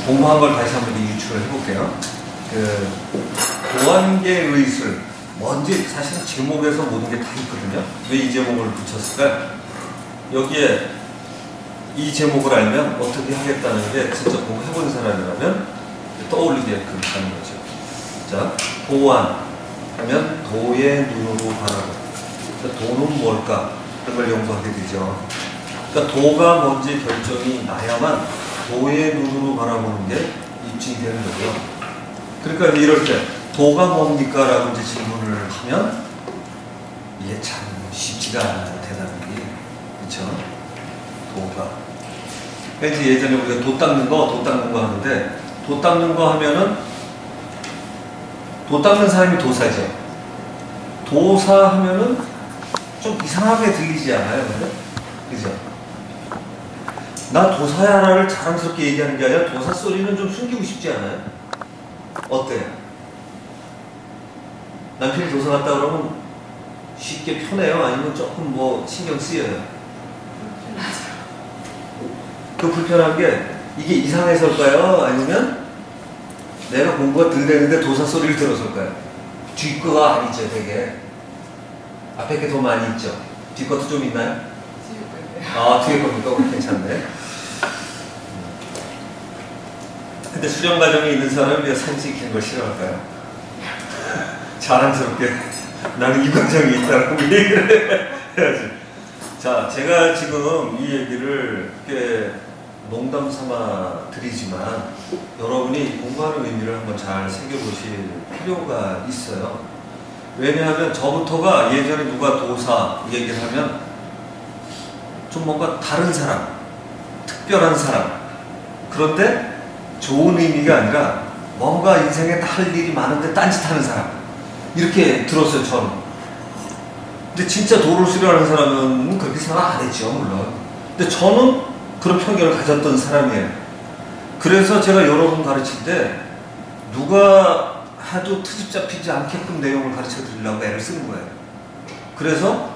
공부한 걸 다시 한번 유추를 해볼게요. 그 도안계 의술, 뭔지 사실 제목에서 모든 게 다 있거든요. 왜 이 제목을 붙였을까요? 여기에 이 제목을 알면 어떻게 하겠다는 게 진짜 공부해본 사람이라면 떠올리게끔 하는 거죠. 자, 도안 하면 도의 눈으로 바라보고, 도는 뭘까? 그런 걸 연구하게 되죠. 그러니까 도가 뭔지 결정이 나야만 도의 눈으로 바라보는 게 입증이 되는 거고요. 그러니까 이럴 때 도가 뭡니까? 라고 이제 질문을 하면 이게 참 쉽지가 않아요. 대답이. 그렇죠? 도가. 그러니까 이제 예전에 우리가 도 닦는 거 하는데, 도 닦는 거 하면은 도 닦는 사람이 도사죠. 도사 하면은 좀 이상하게 들리지 않아요? 근데? 그죠? 나 도사야라를 자랑스럽게 얘기하는 게 아니라 도사 소리는 좀 숨기고 싶지 않아요? 어때요? 남편이 도사 같다 그러면 쉽게 편해요? 아니면 조금 뭐 신경 쓰여요? 그 불편한 게 이게 이상해서일까요? 아니면 내가 공부가 덜 되는데 도사 소리를 들어서일까요? 뒷거가 아니죠, 되게. 앞에 게 더 많이 있죠. 뒷것도 좀 있나요? 아, 뒤에 겁니까? 괜찮네. 근데 수련 과정에 있는 사람이 왜 사진 찍히는 걸 싫어할까요? 자랑스럽게 나는 이 과정이 있다고 얘기를 해야지. 자, 제가 지금 이 얘기를 꽤 농담 삼아 드리지만 여러분이 공부하는 의미를 한번 잘 새겨보실 필요가 있어요. 왜냐하면 저부터가 예전에 누가 도사 얘기를 하면 좀 뭔가 다른 사람, 특별한 사람, 그런데 좋은 의미가 아니라 뭔가 인생에 할 일이 많은데 딴짓하는 사람, 이렇게 들었어요. 저는. 근데 진짜 도를 수련하는 사람은 그렇게 생각 안 했죠, 물론. 근데 저는 그런 편견을 가졌던 사람이에요. 그래서 제가 여러분 가르칠 때 누가 하도 트집 잡히지 않게끔 내용을 가르쳐 드리려고 애를 쓰는 거예요. 그래서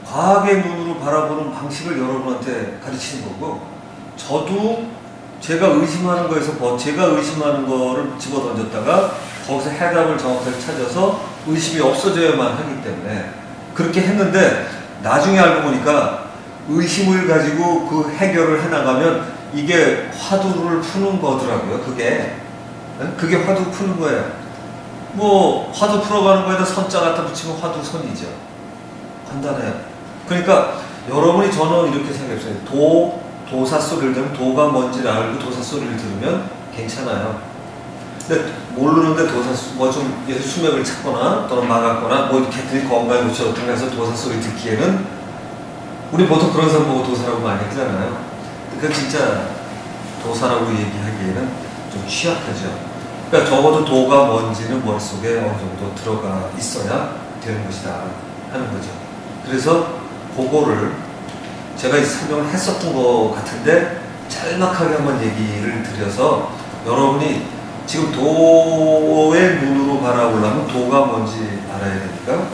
과학의 눈으로 바라보는 방식을 여러분한테 가르치는 거고, 저도 제가 의심하는 거에서 제가 의심하는 거를 집어 던졌다가 거기서 해답을 정확하게 찾아서 의심이 없어져야만 하기 때문에 그렇게 했는데, 나중에 알고 보니까 의심을 가지고 그 해결을 해나가면 이게 화두를 푸는 거더라고요. 그게 화두 푸는 거예요. 뭐 화두 풀어가는 거에다 선자 갖다 붙이면 화두선이죠. 간단해요. 그러니까 여러분이, 저는 이렇게 생각했어요. 도사 소리를 들으면 도가 뭔지를 알고 도사 소리를 들으면 괜찮아요. 근데 모르는데 뭐 좀 수맥을 찾거나 또는 막았거나 뭐 이렇게 했더니 건강에 묻혀졌던 해서 도사 소리 듣기에는, 우리 보통 그런 사람 보고 도사라고 많이 하잖아요. 그러니까 진짜 도사라고 얘기하기에는 좀 취약하죠. 그러니까 적어도 도가 뭔지는 머릿속에 어느 정도 들어가 있어야 되는 것이다 하는 거죠. 그래서 그거를 제가 설명을 했었던 것 같은데 짤막하게 한번 얘기를 드려서, 여러분이 지금 도의 눈으로 바라보려면 도가 뭔지 알아야 되니까,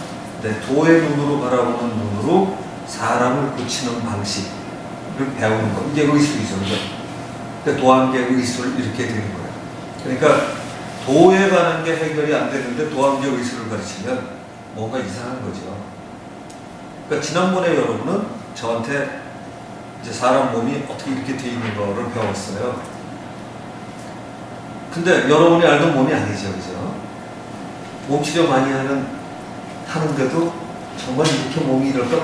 네, 도의 눈으로 바라보는 눈으로 사람을 고치는 방식을 배우는 거, 이게 의술이죠. 그러니까 도안계 의술 이렇게 되는 거예요. 그러니까 도에 관한 게 해결이 안 되는데 도안계 의술을 가르치면 뭔가 이상한 거죠. 그러니까 지난번에 여러분은 저한테 이제 사람 몸이 어떻게 이렇게 돼 있는 거를 배웠어요. 근데 여러분이 알던 몸이 아니죠, 그죠? 몸 치료 많이 하는데도 정말 이렇게 몸이 이럴까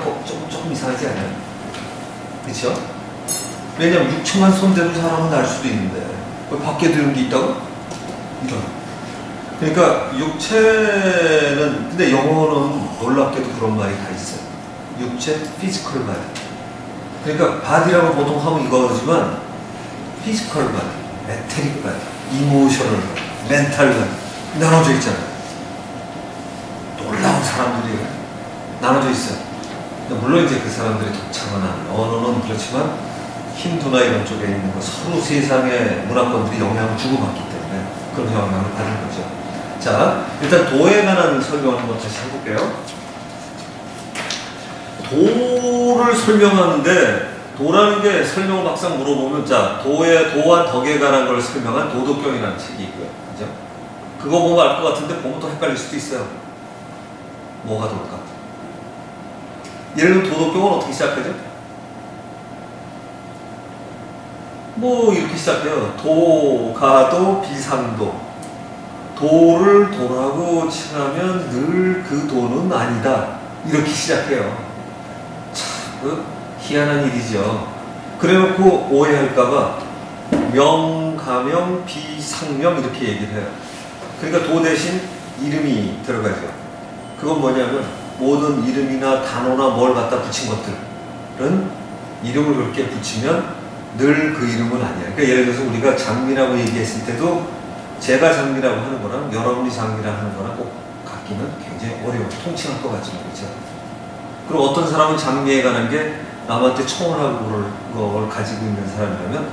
조금 이상하지 않아요? 그렇죠? 왜냐면 6천만 손대도 사람은 날 수도 있는데 밖에 드는 게 있다고? 이런. 그러니까 육체는, 근데 영어는 놀랍게도 그런 말이 다 있어요. 육체, 피지컬 바디. 그러니까 바디라고 보통 하면 이거지만 피지컬 바디, 에테릭 바디, 이모셔널 바디, 멘탈 바디 나눠져 있잖아요. 놀라운 사람들이 나눠져 있어요. 물론 이제 그 사람들이 독창은 언어는 그렇지만 힌두나 이런 쪽에 있는 거 서로 세상의 문화권들이 영향을 주고받기 때문에 그런 영향을 받는 거죠. 자, 일단 도에 관한 설명을 한번 다시 해볼게요. 도를 설명하는데 도라는 게 설명을 막상 물어보면, 자, 도와 덕에 관한 걸 설명한 도덕경이라는 책이 있고요. 그죠? 그거 보면 알 것 같은데 보면 또 헷갈릴 수도 있어요. 뭐가 돌까? 예를 들면 도덕경은 어떻게 시작하죠? 뭐 이렇게 시작해요. 도가도 비상도. 도를 도라고 칭하면 늘 그 도는 아니다. 이렇게 시작해요. 참 희한한 일이죠. 그래놓고 오해할까봐 명가명 비상명 이렇게 얘기를 해요. 그러니까 도 대신 이름이 들어가죠. 그건 뭐냐면 모든 이름이나 단어나 뭘 갖다 붙인 것들은 이름을 그렇게 붙이면 늘 그 이름은 아니야. 그러니까 예를 들어서 우리가 장미라고 얘기했을 때도 제가 장미라고 하는 거랑 여러분이 장미라고 하는 거랑 꼭 같기는 굉장히 어려워. 통칭할 것 같지만, 그렇죠? 그리고 어떤 사람은 장미에 관한 게 남한테 청혼하고 그럴 걸 가지고 있는 사람이라면,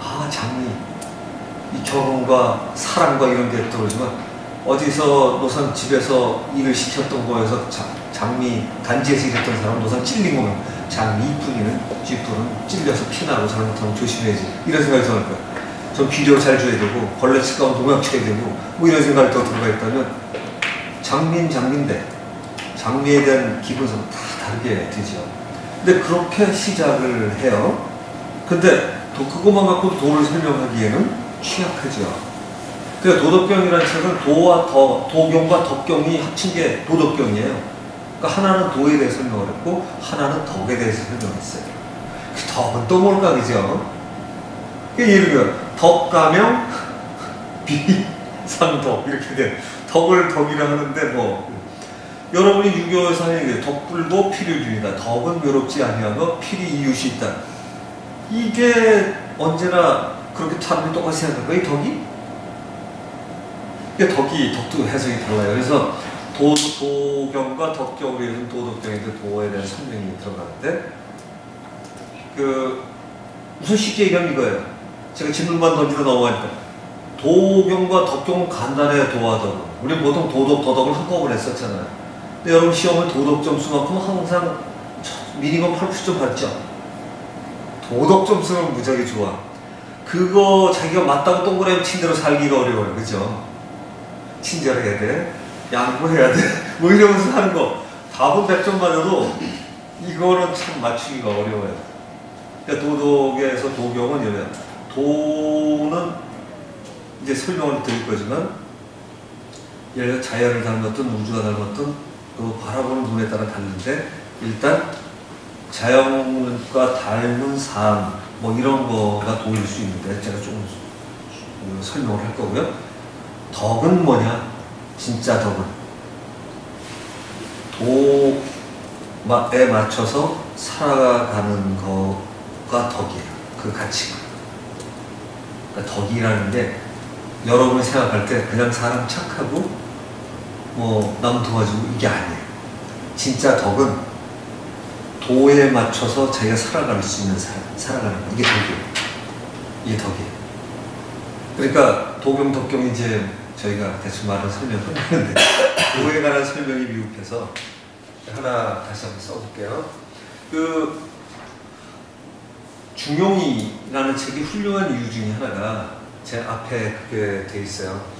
아, 장미, 이 결혼과 사랑과 이런 게 들어오지만, 어디서 노상 집에서 일을 시켰던 거에서 장미 단지에서 일했던 사람은 노상 찔린 거면, 장미 이쁜이는 쥐뿔은 찔려서 피나고 잘못하면 조심해야지, 이런 생각이 들어갈 거야. 전 비료 잘 줘야 되고 벌레 치과면 농약 쳐야 되고 뭐 이런 생각이 더 들어가 있다면, 장미인데 장미에 대한 기본성은 다 다르게 되죠. 근데 그렇게 시작을 해요. 근데 그것만 갖고 도를 설명하기에는 취약하죠. 그러니까 도덕경이라는 책은 도경과 덕경이 합친 게 도덕경이에요. 그러니까 하나는 도에 대해 설명을 했고 하나는 덕에 대해서 설명했어요. 그 덕은 또 뭘까, 그죠? 그러니까 예를 들어 덕가명 비상덕 이렇게 돼. 덕을 덕이라 하는데 뭐 여러분이 유교에서 하는 게 덕불보 필요준이다. 덕은 외롭지 아니하며 필히 이웃이 있다. 이게 언제나 그렇게 사람들이 똑같이 생각할까? 이 덕이? 이게 덕도 해석이 달라요. 그래서 도경과 덕경으로 해서 도덕경인데 도에 대한 설명이 들어가는데, 우선 쉽게 얘기하면 이거예요. 제가 질문만 던지고 넘어가니까. 도경과 덕경은 간단해요. 도와 덕은. 우리 보통 도덕, 도덕을 한꺼번에 했었잖아요. 근데 여러분 시험은 도덕 점수만큼 항상 미니멈 80점 받죠. 도덕 점수는 무지하게 좋아. 그거 자기가 맞다고 동그라미 친 대로 살기가 어려워요. 그죠? 친절해야 돼. 양보해야 돼. 뭐 이러면서 하는 거. 답은 100점 맞아도 이거는 참 맞추기가 어려워요. 그러니까 도덕에서 도경은 이래요. 도는 이제 설명을 드릴 거지만, 예를 들어 자연을 닮았든 우주가 닮았든 그 바라보는 눈에 따라 다른데, 일단 자연과 닮은 삶 뭐 이런 거가 도일 수 있는데 제가 조금 설명을 할 거고요. 덕은 뭐냐? 진짜 덕은 도에 맞춰서 살아가는 거가 덕이에요. 그 가치가. 그러니까 덕이라는 게 여러분이 생각할 때 그냥 사람 착하고 뭐 남 도와주고 이게 아니에요. 진짜 덕은 도에 맞춰서 자기가 살아갈 수 있는 삶, 살아가는 거. 이게 덕이에요. 이게 덕이에요. 그러니까 도경, 덕경이 이제 저희가 대충 말을 설명을 했는데 도에 관한 설명이 미흡해서 하나 다시 한번 써볼게요. 중용이라는 책이 훌륭한 이유 중에 하나가 제 앞에 그게 돼 있어요.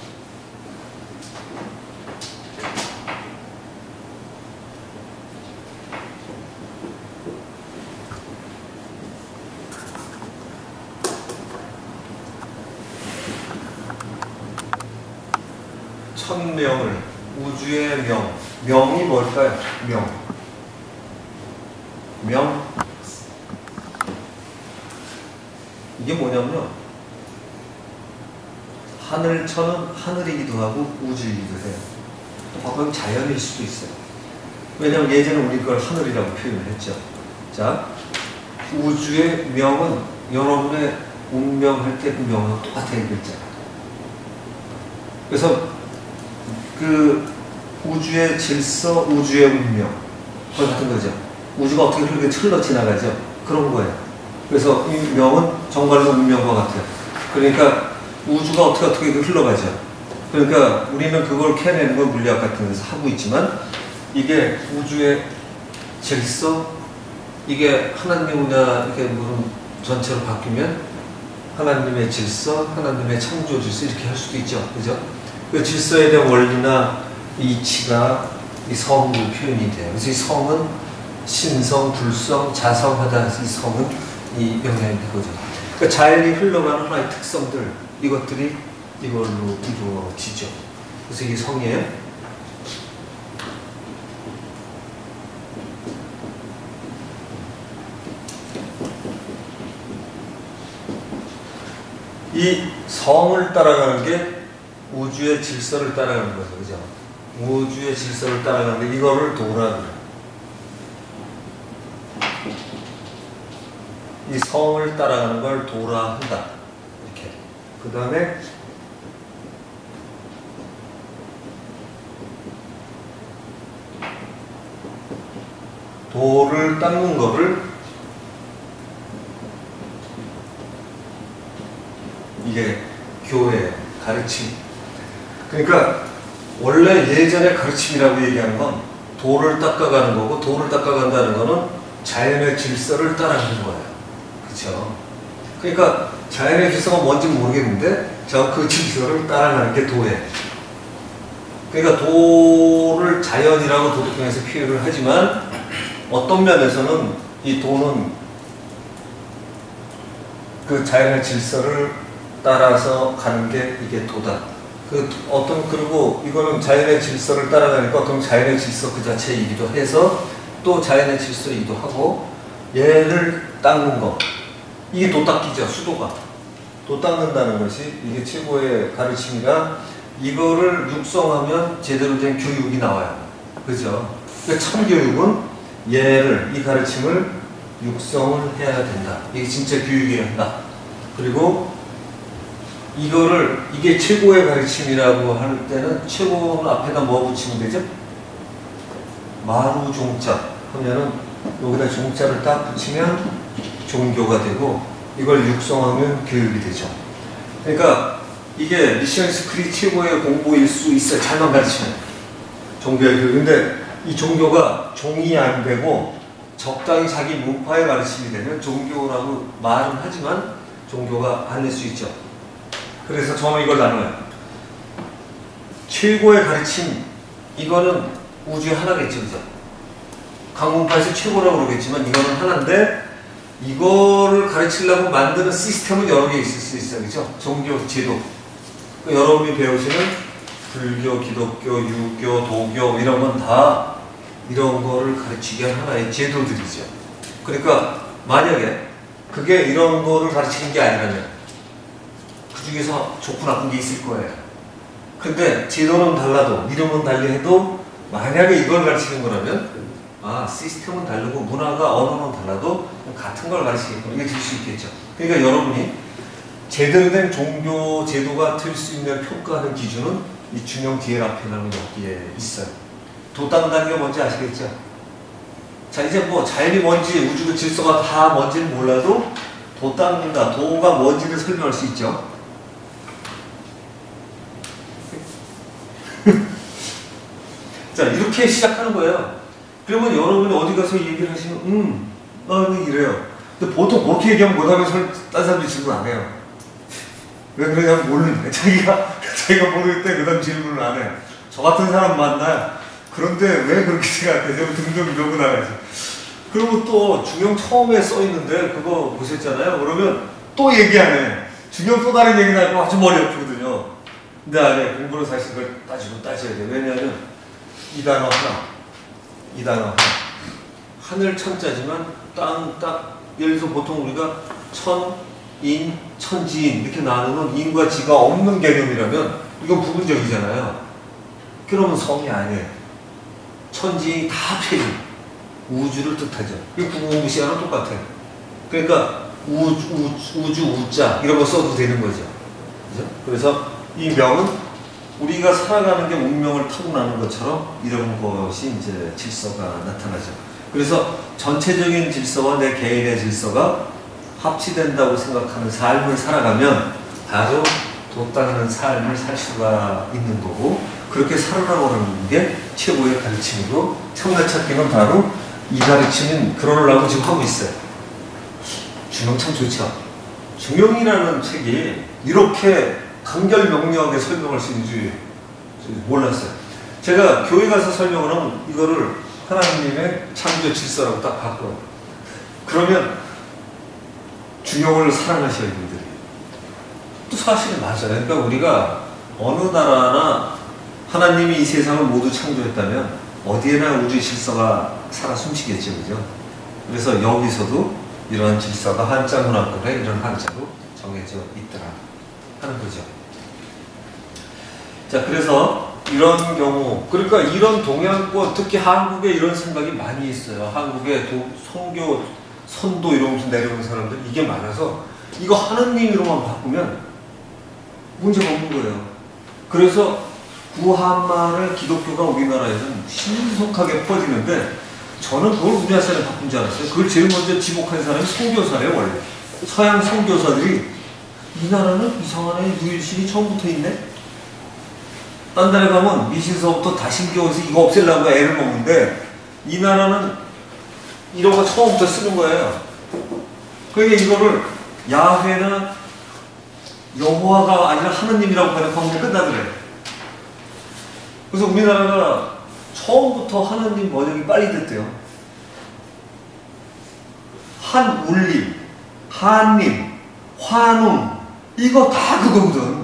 천명을, 우주의 명이 뭘까요? 명. 이게 뭐냐면요, 하늘천은 하늘이기도 하고 우주이기도 해요. 또 바꾸면 자연일 수도 있어요. 왜냐하면 예전에 우리 그걸 하늘이라고 표현을 했죠. 자, 우주의 명은 여러분의 운명할 때 그 명하고 똑같아요, 글자. 그래서 그 우주의 질서, 우주의 운명, 그거 같은 거죠. 우주가 어떻게 흘러 지나가죠. 그런 거예요. 그래서 이 명은 정말로 운명과 같아요. 그러니까 우주가 어떻게 흘러가죠. 그러니까 우리는 그걸 캐내는 건 물리학 같은 데서 하고 있지만, 이게 우주의 질서, 이게 하나님이나 이렇게 무슨 전체로 바뀌면 하나님의 질서, 하나님의 창조 질서 이렇게 할 수도 있죠. 그죠? 그 질서에 대한 원리나 이치가 이 성으로 표현이 돼요. 그래서 이 성은 신성, 불성, 자성하다. 이 성은 이 영향이 되거죠. 그러니까 자연이 흘러가는 하나의 특성들, 이것들이 이걸로 이루어지죠. 그래서 이게 성이에요. 이 성을 따라가는 게 우주의 질서를 따라가는 거죠. 그죠? 우주의 질서를 따라가는데 이거를 도라 그래요. 이 성을 따라가는 걸 도라 한다. 이렇게. 그 다음에 도를 닦는 거를 이게 교회 가르침. 그러니까 원래 예전의 가르침이라고 얘기하는 건 도를 닦아가는 거고, 도를 닦아간다는 거는 자연의 질서를 따라가는 거예요. 그렇죠? 그러니까 자연의 질서가 뭔지 모르겠는데 저 그 질서를 따라가는 게 도예요. 그러니까 도를 자연이라고 도덕경에서 표현을 하지만 어떤 면에서는 이 도는 그 자연의 질서를 따라서 가는 게 이게 도다. 그리고 이거는 자연의 질서를 따라가니까 어떤 자연의 질서 그 자체이기도 해서 또 자연의 질서이기도 하고, 얘를 닦는 거. 이게 도 닦기죠, 수도가. 도 닦는다는 것이 이게 최고의 가르침이라 이거를 육성하면 제대로 된 교육이 나와요. 그죠? 그러니까 참교육은 얘를, 이 가르침을 육성을 해야 된다. 이게 진짜 교육이어야 한다. 그리고 이게 최고의 가르침이라고 할 때는 최고는 앞에다 뭐 붙이면 되죠? 마루 종자 하면은 여기다 종자를 딱 붙이면 종교가 되고, 이걸 육성하면 교육이 되죠. 그러니까 이게 미션 스쿨이 최고의 공부일 수 있어요. 잘만 가르치면. 종교의 교육. 근데 이 종교가 종이 안 되고 적당히 자기 문파에 가르침이 되면 종교라고 말은 하지만 종교가 안 될 수 있죠. 그래서 저는 이걸 나눠요. 최고의 가르침, 이거는 우주의 하나겠죠. 그죠? 강문파에서 최고라고 그러겠지만 이거는 하나인데, 이거를 가르치려고 만드는 시스템은 여러 개 있을 수 있어요. 그죠? 종교, 제도. 여러분이 배우시는 불교, 기독교, 유교, 도교 이런 건 다 이런 거를 가르치기 위한 하나의 제도들이죠. 그러니까 만약에 그게 이런 거를 가르치는 게 아니라면 그 중에서 좋고 나쁜 게 있을 거예요. 근데 제도는 달라도 이름은 달리 해도 만약에 이걸 가르치는 거라면 시스템은 다르고 문화가 언어는 달라도 같은 걸 가르치겠구나. 이게 될 수 있겠죠. 그러니까 여러분이 제대로 된 종교 제도가 될 수 있는 평가하는 기준은 이 중형 DLRP라는 여기에 있어요. 도 닦는다는 게 뭔지 아시겠죠? 자, 이제 뭐 자연이 뭔지 우주 질서가 다 뭔지는 몰라도 도 닦는다, 도가 뭔지를 설명할 수 있죠. 자, 이렇게 시작하는 거예요. 그러면 여러분이 어디 가서 얘기를 하시면 나는 이래요. 근데 보통 그렇게 얘기하면 못하면 딴 사람들이 질문 안 해요. 왜 그러냐면 모르는 거예요. 자기가 모르기 때문에 그 다음 질문을 안 해요. 저 같은 사람 만나요. 그런데 왜 그렇게 생각하세요? 등등 이러고 나가죠. 그리고 또 중형 처음에 써있는데 그거 보셨잖아요. 그러면 또 얘기 안 해. 중형 또 다른 얘기 나고 아주 머리 아프거든요. 근데 아니에요. 공부를 사실 그걸 따져야 돼요. 왜냐하면 이 단어 하나. 하늘 천자지만 땅, 예를 들어서 보통 우리가 천, 인, 천지인 이렇게 나누는 인과 지가 없는 개념이라면 이건 부분적이잖아요. 그러면 성이 아니에요. 천지인이 다 합쳐진 우주를 뜻하죠. 이거 구공무시하랑 똑같아요. 그러니까 우주, 우자 이런 거 써도 되는 거죠. 그죠? 그래서 이 명은 우리가 살아가는 게 운명을 타고나는 것처럼 이런 것이 이제 질서가 나타나죠. 그래서 전체적인 질서와 내 개인의 질서가 합치된다고 생각하는 삶을 살아가면 바로 도 닦는 삶을 살 수가 있는 거고, 그렇게 살아가고 하는 게 최고의 가르침이고, 참나 찾기는 바로 이 가르침은 그러려고 지금 하고 있어요. 중용 참 좋죠. 중용이라는 책이 이렇게 간결명료하게 설명할 수 있는지 몰랐어요. 제가 교회 가서 설명을 하면 이거를 하나님의 창조 질서라고 딱 바꿔요. 그러면 중용을 사랑하셔야 분들이 또 사실은 맞아요. 그러니까 우리가 어느 나라나 하나님이 이 세상을 모두 창조했다면 어디에나 우리 질서가 살아 숨쉬겠죠, 그죠? 그래서 여기서도 이러한 질서가 한자 문화권에 이런 한자로 정해져 있더라 하는 거죠. 자, 그래서 이런 경우, 그러니까 이런 동양권, 특히 한국에 이런 생각이 많이 있어요. 한국에 선교, 선도 이러면서 내려오는 사람들 이게 많아서 이거 하느님으로만 바꾸면 문제가 없는 거예요. 그래서 구한말의 기독교가 우리나라에서는 신속하게 퍼지는데 저는 그걸 우리나라 사람이 바꾼 줄 알았어요. 그걸 제일 먼저 지목한 사람이 선교사래요, 원래. 서양 선교사들이 이 나라는 이상하네, 유일신이 처음부터 있네? 딴 데에 가면 미신서부터 다신교에서 이거 없애려고 애를 먹는데 이 나라는 이런 거 처음부터 쓰는 거예요. 그러니까 이거를 야훼나 여호와가 아니라 하느님이라고 번역하면 끝나더래요. 그래서 우리나라가 처음부터 하느님 번역이 빨리 됐대요. 한울림, 한님, 환웅 이거 다 그거거든.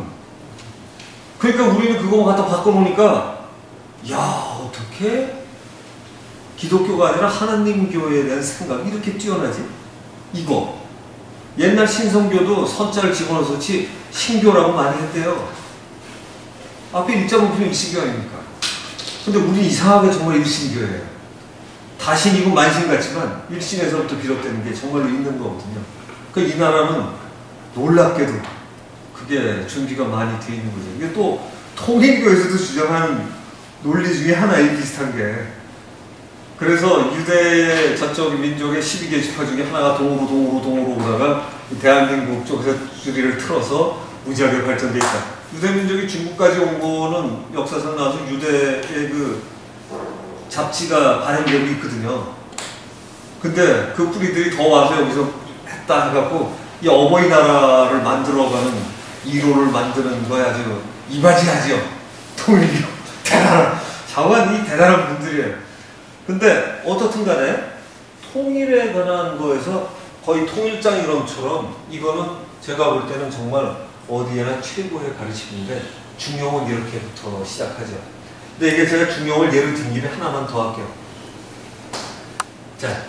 그러니까 우리는 그거 갖다 바꿔놓으니까 야, 어떻게 기독교가 아니라 하나님 교회에 대한 생각이 이렇게 뛰어나지? 이거 옛날 신성교도 선자를 집어넣어서 그렇지 신교라고 많이 했대요. 앞에 일자 보면 일신교 아닙니까? 근데 우리 이상하게 정말 일신교예요. 다신이고 만신 같지만 일신에서부터 비롯되는 게 정말로 있는 거거든요. 그러니까 이 나라는 놀랍게도 그게 준비가 많이 되어 있는 거죠. 이게 또 통일교에서도 주장하는 논리 중에 하나의 비슷한 게, 그래서 유대의 저쪽 민족의 12개 지파 중에 하나가 동으로 오다가 대한민국 쪽에서 주리를 틀어서 무지하게 발전돼 있다. 유대 민족이 중국까지 온 거는 역사상 나와서 유대의 그 잡지가 발행되고 있거든요. 근데 그 뿌리들이 더 와서 여기서 했다 해갖고 이 어머니 나라를 만들어가는 1호를 만드는 거야. 아주 이바지하죠. 통일교. 대단한, 자관 이 대단한 분들이에요. 근데 어떻든 간에 통일에 관한 거에서 거의 통일장 이론처럼 이거는 제가 볼 때는 정말 어디에나 최고의 가르침인데 중용은 이렇게부터 시작하죠. 근데 이게 제가 중용을 예를 든 김에 하나만 더 할게요. 자,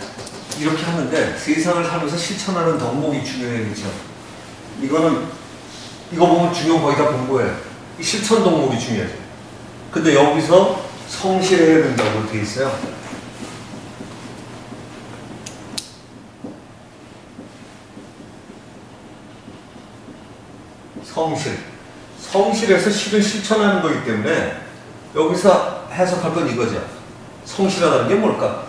이렇게 하는데 세상을 살면서 실천하는 덕목이 중요해요. 그렇죠? 이거 보면 중용 거의 다 본 거예요. 실천 덕목이 중요하죠. 근데 여기서 성실해야 된다고 돼 있어요. 성실해서 실은 실천하는 거기 때문에 여기서 해석할 건 이거죠. 성실하다는 게 뭘까?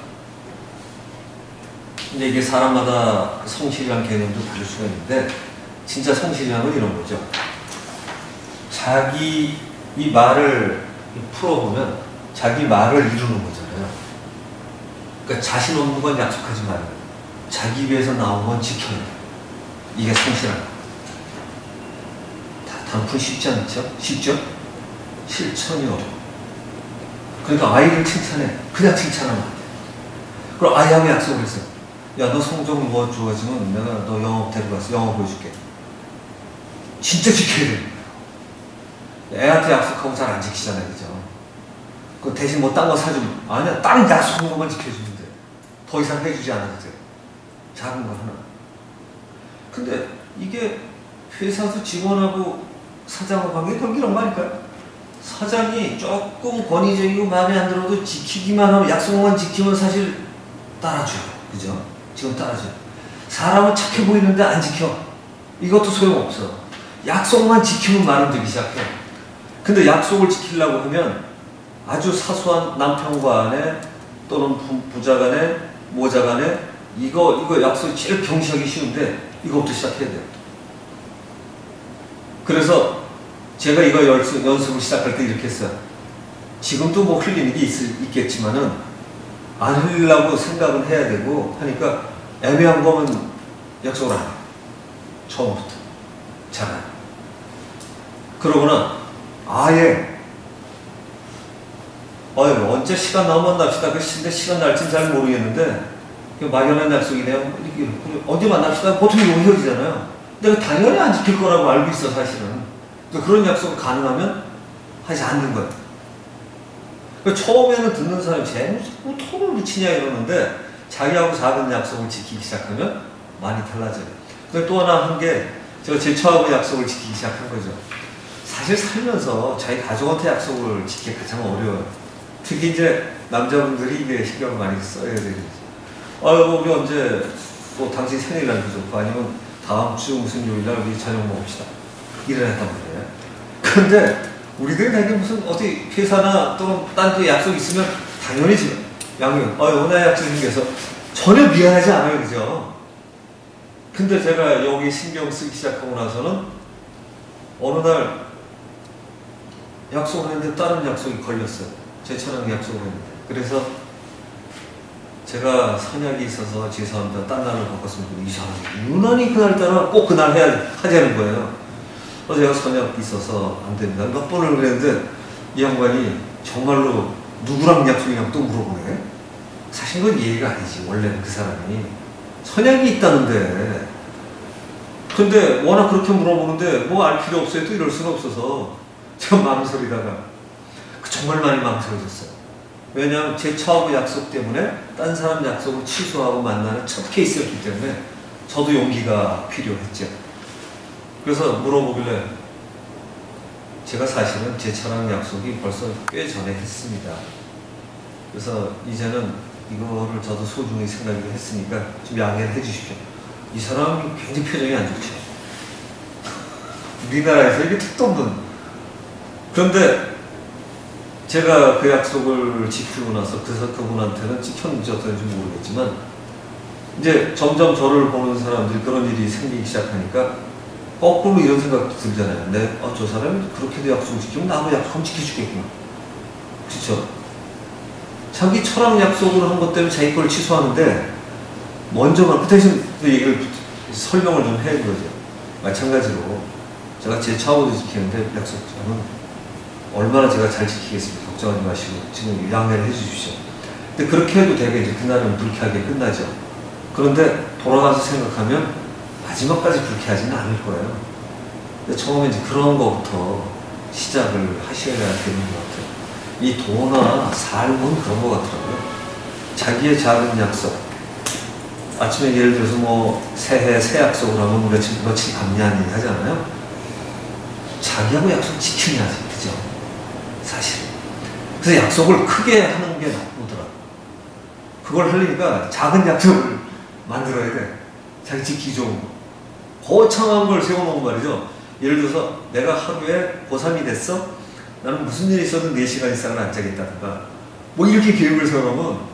근데 이게 사람마다 성실이라는 개념도 다를 수가 있는데 진짜 성실이라는 건 이런 거죠. 자기 이 말을 풀어보면 자기 말을 이루는 거잖아요. 그러니까 자신 없는 건 약속하지 말고 자기 입에서 나온 건 지켜야 돼. 이게 성실한 거. 단순 쉽지 않죠? 쉽죠? 실천이 어려워. 그러니까 아이를 칭찬해. 그냥 칭찬하면 안 돼. 그럼 아이하고 약속을 했어. 야, 너 성적 뭐 좋아지면 내가 너 영어 데려가서 영어 보여줄게. 진짜 지켜야 돼. 애한테 약속하고 잘 안 지키잖아요. 그죠? 그 대신 뭐 딴 거 사주면 아니야. 딱 약속한 것만 지켜주면 돼. 더 이상 해주지 않아도 돼. 작은 거 하나. 근데 이게 회사도 직원하고 사장하고 관계 이런 거 아닐까요? 사장이 조금 권위적이고 마음에 안 들어도 지키기만 하면 약속만 지키면 사실 따라줘요. 그죠? 지금 따라줘요. 사람은 착해 보이는데 안 지켜. 이것도 소용없어. 약속만 지키면 말은 되기 시작해. 근데 약속을 지키려고 하면 아주 사소한 남편과 아내 또는 부자 간에 모자 간에 이거 약속이 제일 경시하기 쉬운데 이거부터 시작해야 돼요. 그래서 제가 이거 연습을 시작할 때 이렇게 했어요. 지금도 뭐 흘리는 게 있겠지만은 안 흘리려고 생각은 해야 되고 하니까 애매한 거면 약속을 안 해. 처음부터. 잘 안 해. 그러거나 아예 언제 시간 나오면 만납시다. 근데 시간 날지는 잘 모르겠는데 막연한 약속이네요. 이렇게 언제 만납시다. 보통 이거 헤어지잖아요. 내가 당연히 안 지킬 거라고 알고 있어 사실은. 그런 약속이 가능하면 하지 않는 거예요. 처음에는 듣는 사람이 쟤는 뭐 톤을 붙이냐 이러는데 자기하고 작은 약속을 지키기 시작하면 많이 달라져요. 또 하나 한 게 제가 제 처하고 약속을 지키기 시작한 거죠. 사실 살면서 자기 가족한테 약속을 지키기 가장 어려워요. 특히 이제 남자분들이 이게 신경을 많이 써야 되죠. 우리 언제 뭐 당신 생일날도 좋고 아니면 다음 주 무슨 요일날 우리 저녁 먹읍시다. 이래 했단 말이에요. 그런데 우리들이 되게 무슨 어디 회사나 또는 딴 데 약속 있으면 당연히 지금 양면 오늘 약속 생겨서 전혀 미안하지 않아요. 그죠? 근데 제가 여기 신경 쓰기 시작하고 나서는 어느 날 약속을 했는데 다른 약속이 걸렸어요. 제 처랑 약속을 했는데. 그래서 제가 선약이 있어서 죄송합니다. 딴 날을 바꿨습니다. 이 사람이 유난히 그날따라 꼭 그날 하자는 거예요. 제가 선약이 있어서 안 됩니다. 몇 번을 그랬는데 이 양반이 정말로 누구랑 약속이냐고 또 물어보네. 사실 그건 예의가 아니지. 원래는 그 사람이 선약이 있다는데. 근데 워낙 그렇게 물어보는데 뭐 알 필요 없어요. 또 이럴 수는 없어서 제가 망설이다가 정말 많이 망설여졌어요. 왜냐하면 제 처하고 약속 때문에 딴 사람 약속을 취소하고 만나는 첫 케이스였기 때문에 저도 용기가 필요했죠. 그래서 물어보길래 제가 사실은 제 처랑 약속이 벌써 꽤 전에 했습니다. 그래서 이제는 이거를 저도 소중히 생각을 했으니까 좀 양해를 해주십시오. 이 사람이 굉장히 표정이 안 좋죠. 우리나라에서 이게 택도 없는. 그런데 제가 그 약속을 지키고 나서 그분한테는 지켰는지 어떤지 모르겠지만 이제 점점 저를 보는 사람들이 그런 일이 생기기 시작하니까 거꾸로 이런 생각도 들잖아요. 저 사람이 그렇게도 약속을 지키면 나도 약속 한번 지켜주겠구나. 그렇죠? 자기 처랑 약속을 한 것 때문에 자기 걸 취소하는데 먼저 그 대신 그 얘기를 설명을 좀 해 그러죠. 마찬가지로 제가 제 처하고도 지키는데 약속하면 얼마나 제가 잘 지키겠습니까? 걱정하지 마시고 지금 양해를 해주십시오. 근데 그렇게 해도 되게 이제 그날은 불쾌하게 끝나죠. 그런데 돌아가서 생각하면 마지막까지 불쾌하지는 않을 거예요. 근데 처음에 이제 그런 거부터 시작을 하셔야 되는 것 같아요. 이 도나 삶은 그런 것 같더라고요. 자기의 작은 약속. 아침에 예를 들어서 뭐 새해 새 약속을 하면 며칠 감냐니 하잖아요. 자기하고 약속 지키냐지, 그죠? 사실. 그래서 약속을 크게 하는 게 나쁘더라고. 그걸 하려니까 작은 약속을 만들어야 돼. 자기 지키기 좋은 거. 거창한 걸 세워놓은 말이죠. 예를 들어서 내가 하루에 고3이 됐어? 나는 무슨 일이 있어도 4시간 이상은 안 자겠다든가 뭐 이렇게 계획을 세워놓으면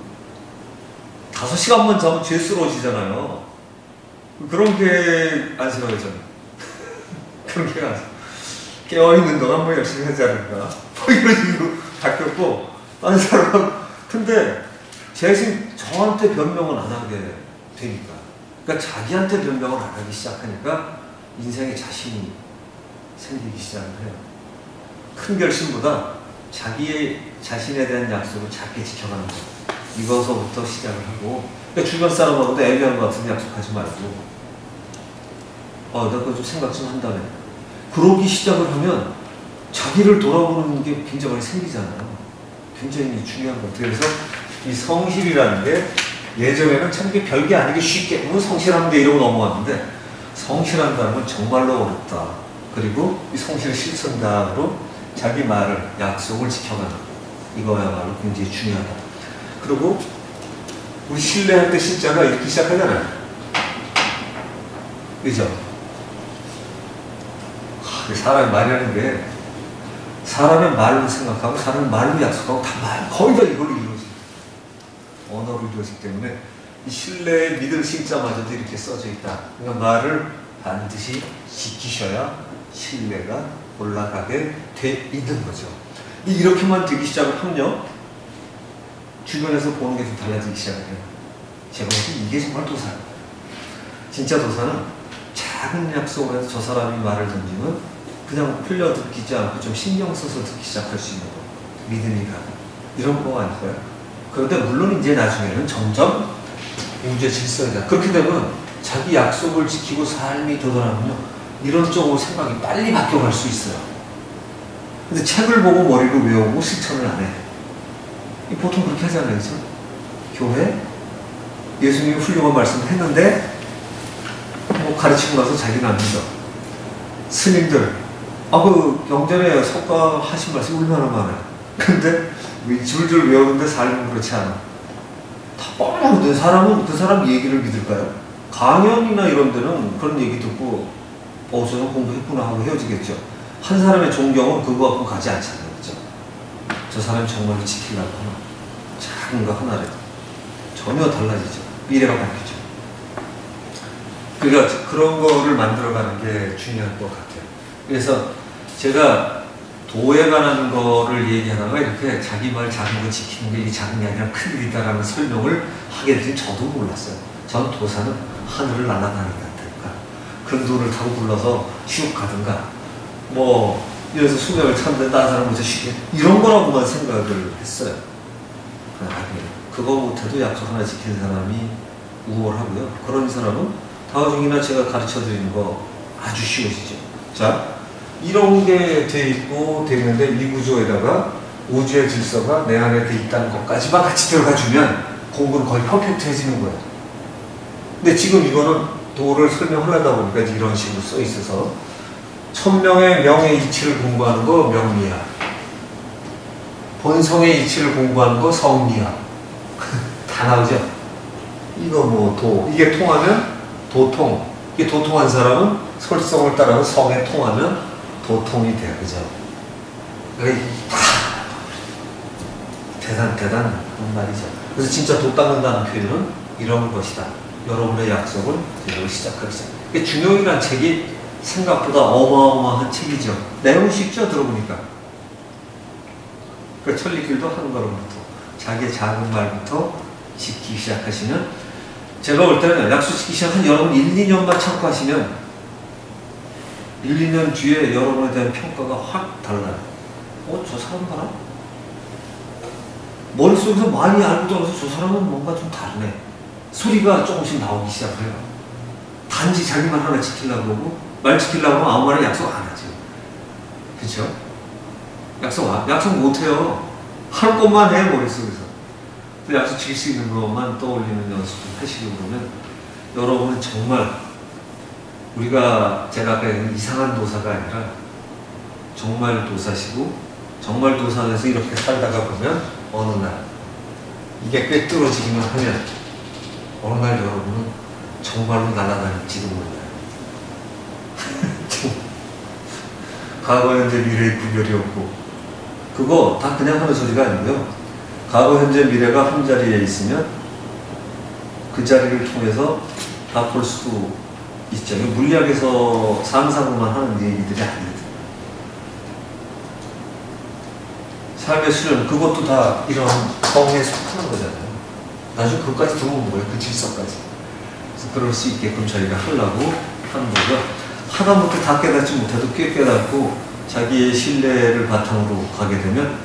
5시간만 자면 죄스러워지잖아요. 그런 계획 안 세워요 저는. 그런 계획 안 세워. 깨어있는 동안 뭐 열심히 하자든가 뭐 이런 식으로 바뀌었고 다른 사람 근데 대신 저한테 변명은 안 하게 되니까 그러니까 자기한테 변명을 안 하기 시작하니까 인생에 자신이 생기기 시작을 해요. 큰 결심보다 자기의 자신에 대한 약속을 작게 지켜가는 거 이거서부터 시작을 하고 그러니까 주변 사람하고도 애매한 것 같으면 약속하지 말고 나 그거 좀 생각 좀 한다며 그러기 시작을 하면 자기를 돌아보는 게 굉장히 많이 생기잖아요. 굉장히 중요한 것 같아요. 그래서 이 성실이라는 게 예전에는 참 이게 별게 아니게 쉽게 뭐 성실하면 돼 이러고 넘어왔는데 성실한다는 건 정말로 어렵다. 그리고 이 성실 실천다로 자기 말을 약속을 지켜가는 이거야말로 굉장히 중요하다. 그리고 우리 신뢰할 때 신자가 이렇게 시작하잖아요. 그죠? 사람이 말이라는 게 사람의 말로 생각하고 사람의 말로 약속하고 다 말, 거의 다 이걸로 이루어져요. 언어로 이루어지기 때문에 이 신뢰의 믿을 신자마저도 이렇게 써져 있다. 그러니까 말을 반드시 지키셔야 신뢰가 올라가게 돼 있는 거죠. 이렇게만 되기 시작을 하면요. 주변에서 보는 게 좀 달라지기 시작해요. 제가 볼 때 이게 정말 도사예요. 진짜 도사는 작은 약속을 해서 저 사람이 말을 던지면 그냥 흘려 듣기지 않고 좀 신경 써서 듣기 시작할 수 있는 거. 믿음이 가고. 이런 거 아닐까요? 그런데 물론 이제 나중에는 점점 우주의 질서이다. 그렇게 되면 자기 약속을 지키고 삶이 되더라면요. 이런 쪽으로 생각이 빨리 바뀌어갈 수 있어요. 근데 책을 보고 머리로 외우고 실천을 안 해. 보통 그렇게 하잖아요. 그렇죠? 교회 예수님이 훌륭한 말씀을 했는데 뭐 가르치고 나서 자기는 안 믿어. 스님들 그 경전에 석가 하신 말씀이 얼마나 많아요. 근데 줄줄 외우는데 삶은 그렇지 않아. 다 뻔하거든. 사람은 그 사람 얘기를 믿을까요? 강연이나 이런 데는 그런 얘기 듣고 저는 공부했구나 하고 헤어지겠죠. 한 사람의 존경은 그거 갖고 가지 않잖아요. 그렇죠? 저 사람이 정말 지키려고 하나 작은 거 하나를 전혀 달라지죠. 미래가 바뀌죠. 그러니까 그런 거를 만들어가는 게 중요한 것 같아요. 그래서 제가 도에 관한 거를 얘기하다가 이렇게 자기 말 작은 거 지키는 게 이 작은 게 아니라 큰 일이다라는 설명을 하게 되지 저도 몰랐어요. 저는 도사는 하늘을 날아다닌다니까. 큰 돌을 타고 굴러서 슉 가든가 뭐 이래서 수명을 찾는데 다른 사람 먼저 쉬게 이런 거라고만 생각을 했어요. 그거 못해도 약속 하나 지키는 사람이 우월하고요. 그런 사람은 다중이나 제가 가르쳐드리는 거 아주 쉬워지죠. 자, 이런 게 돼 있고 돼 있는데 이 구조에다가 우주의 질서가 내 안에 돼 있다는 것까지만 같이 들어가주면 공부는 거의 퍼펙트해지는 거예요. 근데 지금 이거는 도를 설명하려다 보니까 이런 식으로 써 있어서 천명의 명의 이치를 공부하는 거 명리학, 본성의 이치를 공부하는 거 성리학. 다 나오죠? 이거 뭐 도, 이게 통하면 도통, 이게 도통한 사람은 설성을 따라서 성에 통하면 도통이 돼요. 그죠? 그러니까 대단한 말이죠. 그래서 진짜 도 닦는다는 표현은 이런 것이다. 여러분의 약속을 제대로 시작하겠다. 중용이라는 책이 생각보다 어마어마한 책이죠. 내용이 쉽죠? 들어보니까. 그 천리길도 한 걸음부터 자기의 작은 말부터 짓기 시작하시면 제가 볼 때는 약속 짓기 시작한 여러분 1, 2년만 참고 하시면 1, 2년 뒤에 여러분에 대한 평가가 확 달라요. 저 사람 봐라? 머릿속에서 많이 알고 들어서 저 사람은 뭔가 좀 다르네. 소리가 조금씩 나오기 시작해요. 단지 자기만 하나 지키려고 그러고 말 지키려고 하면 아무 말에 약속 안 하죠. 그렇죠? 약속 못해요. 할 것만 해 머릿속에서. 약속 지킬 수 있는 것만 떠올리는 연습을 하시고 그러면 여러분은 정말 제가 아까 얘기한 이상한 도사가 아니라 정말 도사시고 정말 도사에서 이렇게 살다가 보면 어느 날 이게 꿰뚫어지기만 하면 어느 날 여러분은 정말로 날아다닐지도 몰라요. 과거, 현재, 미래의 구별이 없고 그거 다 그냥 하는 소리가 아니고요. 과거, 현재, 미래가 한 자리에 있으면 그 자리를 통해서 다 볼 수도 있죠. 물리학에서 상상만 하는 얘기들이 아니거든요. 삶의 수련, 그것도 다 이런 성에 속하는 거잖아요. 나중에 그것까지 들어오는 거예요. 그 질서까지. 그래서 그럴 수 있게끔 저희가 하려고 하는 거죠. 하다못해 다 깨닫지 못해도 꽤 깨닫고 자기의 신뢰를 바탕으로 가게 되면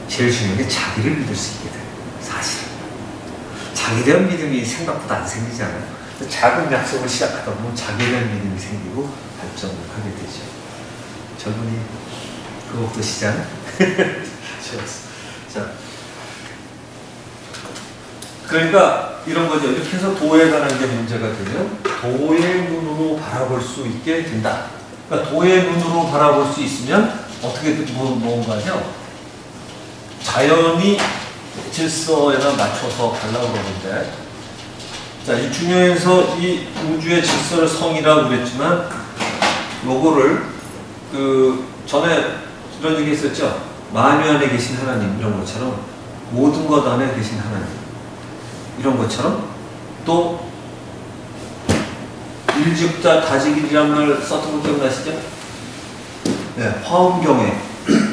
제일 중요한 게 자기를 믿을 수 있게 돼요. 사실. 자기에 대한 믿음이 생각보다 안 생기잖아요. 작은 약속을 시작하다 보면 자기에 대한 믿음이 생기고 발전을 하게 되죠. 저분이 그것부터 시작. 자, 그러니까 이런 거죠. 이렇게 해서 도에 관한 게 문제가 되면 도의 눈으로 바라볼 수 있게 된다. 그러니까 도의 눈으로 바라볼 수 있으면 어떻게 뭔가요? 자연이 질서에다 맞춰서 가려고 그러는데, 자, 이 중요해서 이 우주의 질서를 성이라고 그랬지만, 요거를 전에 이런 얘기 했었죠. 만유 안에 계신 하나님, 이런 것처럼 모든 것 안에 계신 하나님, 이런 것처럼 또 일즉자 다직일이라는 말 썼던 거 기억나시죠? 네, 화엄경에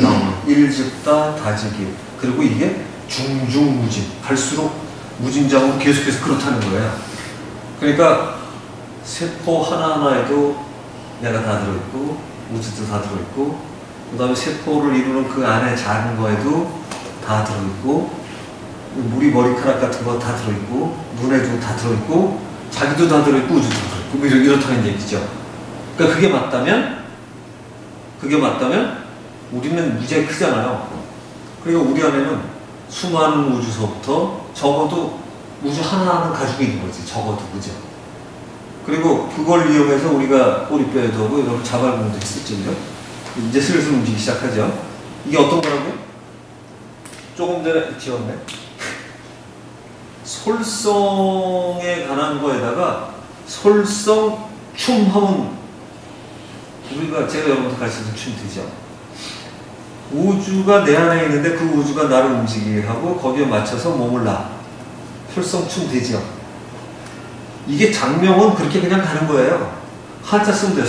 나오는 일즉다 다직일. 그리고 이게 중중무진. 갈수록 무진장으로 계속해서 그렇다는 거예요. 그러니까 세포 하나하나에도 내가 다 들어있고 우주도 다 들어있고 그 다음에 세포를 이루는 그 안에 작은 거에도 다 들어있고 우리 머리카락 같은 거 다 들어있고 눈에도 다 들어있고 자기도 다 들어있고 우주도 다 들어있고 뭐 이렇다는 얘기죠. 그러니까 그게 맞다면 우리는 무지하게 크잖아요. 그리고 우리 안에는 수많은 우주서부터 적어도 우주 하나는 가지고 있는 거지. 적어도. 그죠? 그리고 그걸 이용해서 우리가 꼬리뼈에도 하고 이런 자발공도 했었죠. 이제 슬슬 움직이기 시작하죠. 이게 어떤 거라고요? 조금 전에 지웠네. 솔성에 관한 거에다가 솔성 춤하면 제가 여러분한테 가르쳐준 춤 되죠. 우주가 내 안에 있는데 그 우주가 나를 움직이게 하고 거기에 맞춰서 몸을 놔. 솔성춤 되죠. 이게 장명은 그렇게 그냥 가는 거예요. 한자 쓰면 돼요.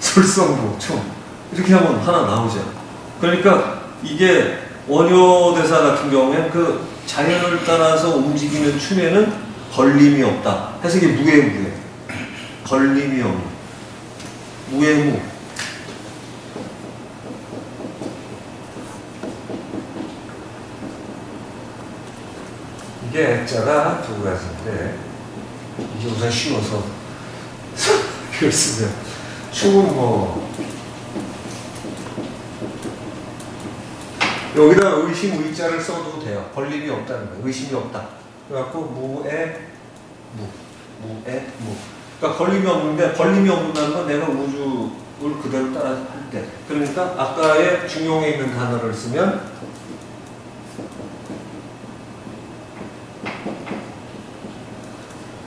솔성무, 춤. 이렇게 하면 하나 나오죠. 그러니까 이게 원효대사 같은 경우에는 그 자연을 따라서 움직이는 춤에는 걸림이 없다. 해석이 무해무예. 걸림이 없는. 무해무. 이게 액자가 두 가지인데 이게 우선 쉬워서 이걸 쓰면 춤은 뭐 여기다 의심 의자를 써도 돼요. 걸림이 없다는 거예요. 의심이 없다. 그래갖고 무에 무. 그러니까 걸림이 없는데 걸림이 없는다는 건 내가 우주를 그대로 따라 할 때. 그러니까 아까의 중용에 있는 단어를 쓰면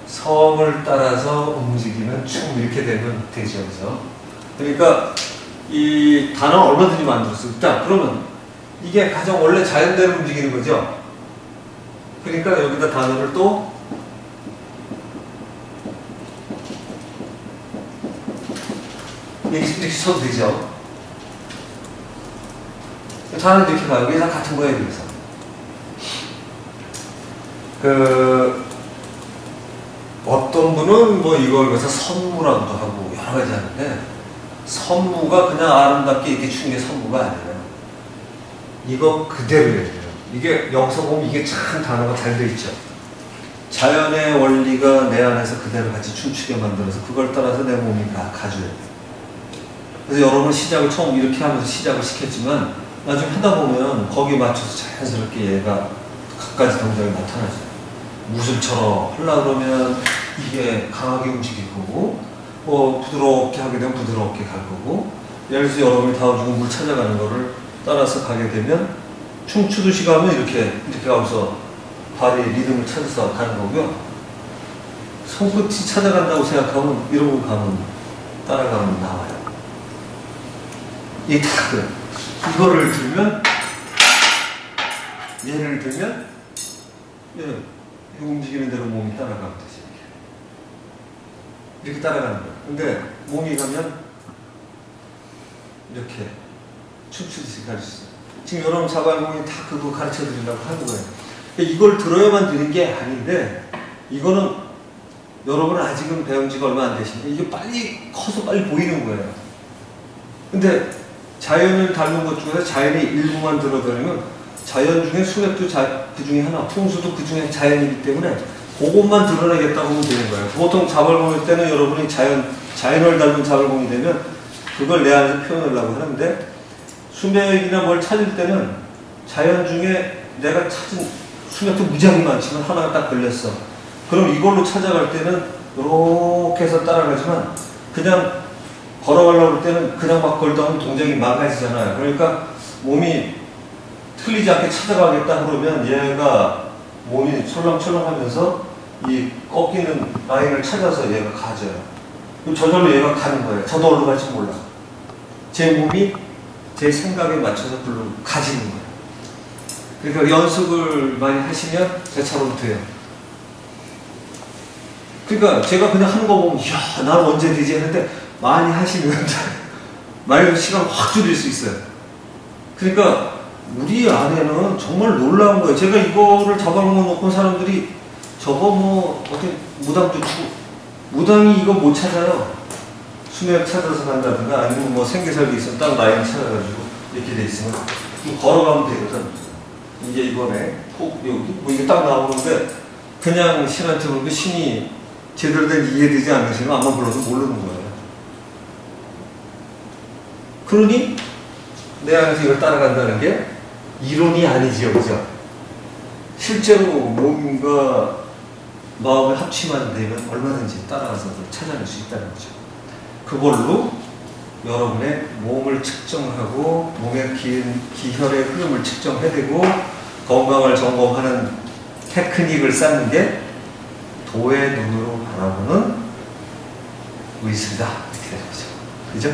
성을 따라서 움직이는 춤 이렇게 되면 되죠. 그죠? 그러니까 이 단어 얼마든지 만들 수 있다. 그러면 이게 가장 원래 자연대로 움직이는 거죠. 그러니까 여기다 단어를 또 이렇게 써도 되죠. 단어는 이렇게 가요. 이게 다 같은 거예요. 그래서 어떤 분은 뭐 이걸 그래서 선무라고도 하고 여러 가지 하는데 선무가 그냥 아름답게 이렇게 추는 게 선무가 아니에요. 이거 그대로 해야 돼요. 이게 여기서 보면 이게 참 단어가 잘 돼 있죠. 자연의 원리가 내 안에서 그대로 같이 춤추게 만들어서 그걸 따라서 내 몸이 가줘야 돼요. 그래서 여러분 시작을 처음 이렇게 하면서 시작을 시켰지만 나중에 하다 보면 거기에 맞춰서 자연스럽게 얘가 각가지 동작이 나타나죠. 무술처럼 하려고 그러면 이게 강하게 움직일 거고 뭐 부드럽게 하게 되면 부드럽게 갈 거고 예를 들어서 여러분이 다워주고 물 찾아가는 거를 따라서 가게 되면 춤추듯이 가면 이렇게 가면서 발이 리듬을 찾아서 가는 거고요. 손끝이 찾아간다고 생각하면 이러고 가면 따라가면 나와요. 이게 다 그래요. 이거를 들면 예를 들면 움직이는 대로 몸이 따라가면 되지. 이렇게 따라가는 거예요. 근데 몸이 가면 이렇게 춤추듯이 가르쳤어요. 지금 여러분 자발공이 다 그거 가르쳐 드리려고 하는 거예요. 이걸 들어야만 되는 게 아닌데 이거는 여러분은 아직은 배운 지가 얼마 안 되시는데 이게 빨리 커서 빨리 보이는 거예요. 근데 자연을 닮은 것 중에서 자연의 일부만 들어드리면 자연 중에 수맥도 그 중에 하나, 풍수도 그 중에 자연이기 때문에 그것만 드러내겠다고 하면 되는 거예요. 보통 자발공일 때는 여러분이 자연을 닮은 자발공이 되면 그걸 내 안에서 표현하려고 하는데 수맥이나 뭘 찾을 때는 자연 중에 내가 찾은 수맥도 무지하게 많지만 하나가 딱 걸렸어. 그럼 이걸로 찾아갈 때는 이렇게 해서 따라가지만 그냥 걸어가려고 할 때는 그냥 막 걸다 하면 동작이 망가지잖아요. 그러니까 몸이 틀리지 않게 찾아가겠다 그러면 얘가 몸이 철렁철렁하면서 이 꺾이는 라인을 찾아서 얘가 가져요. 그럼 저절로 얘가 가는 거예요. 저도 어디로 갈지 몰라. 제 몸이 제 생각에 맞춰서 글로 가지는 거예요. 그러니까 연습을 많이 하시면 제처럼 돼요. 그러니까 제가 그냥 하는 거 보면 이야 난 언제 되지 했는데 많이 하시면 많이 시간 확 줄일 수 있어요. 그러니까 우리 안에는 정말 놀라운 거예요. 제가 이거를 잡아놓고 사람들이 저거 뭐 어떻게 무당 좋고 무당이 이거 못 찾아요. 수맥 찾아서 간다든가 아니면 뭐 생계설비 있으면 딱 라인 찾아가지고 이렇게 돼 있으면 걸어가면 되거든. 이게 이번에 꼭 여기 뭐 이게 딱 나오는데 그냥 신한테 보니까 신이 제대로 된 이해되지 않으시면 아마 불러도 모르는 거예요. 그러니 내 안에서 이걸 따라간다는 게 이론이 아니지요, 그죠? 실제로 몸과 마음을 합치만 되면 얼마든지 따라가서 찾아낼 수 있다는 거죠. 그걸로 여러분의 몸을 측정하고 몸의 기혈의 흐름을 측정해내고 건강을 점검하는 테크닉을 쌓는 게 도의 눈으로 바라보는 의술이다. 이렇게 되는 거죠. 그죠?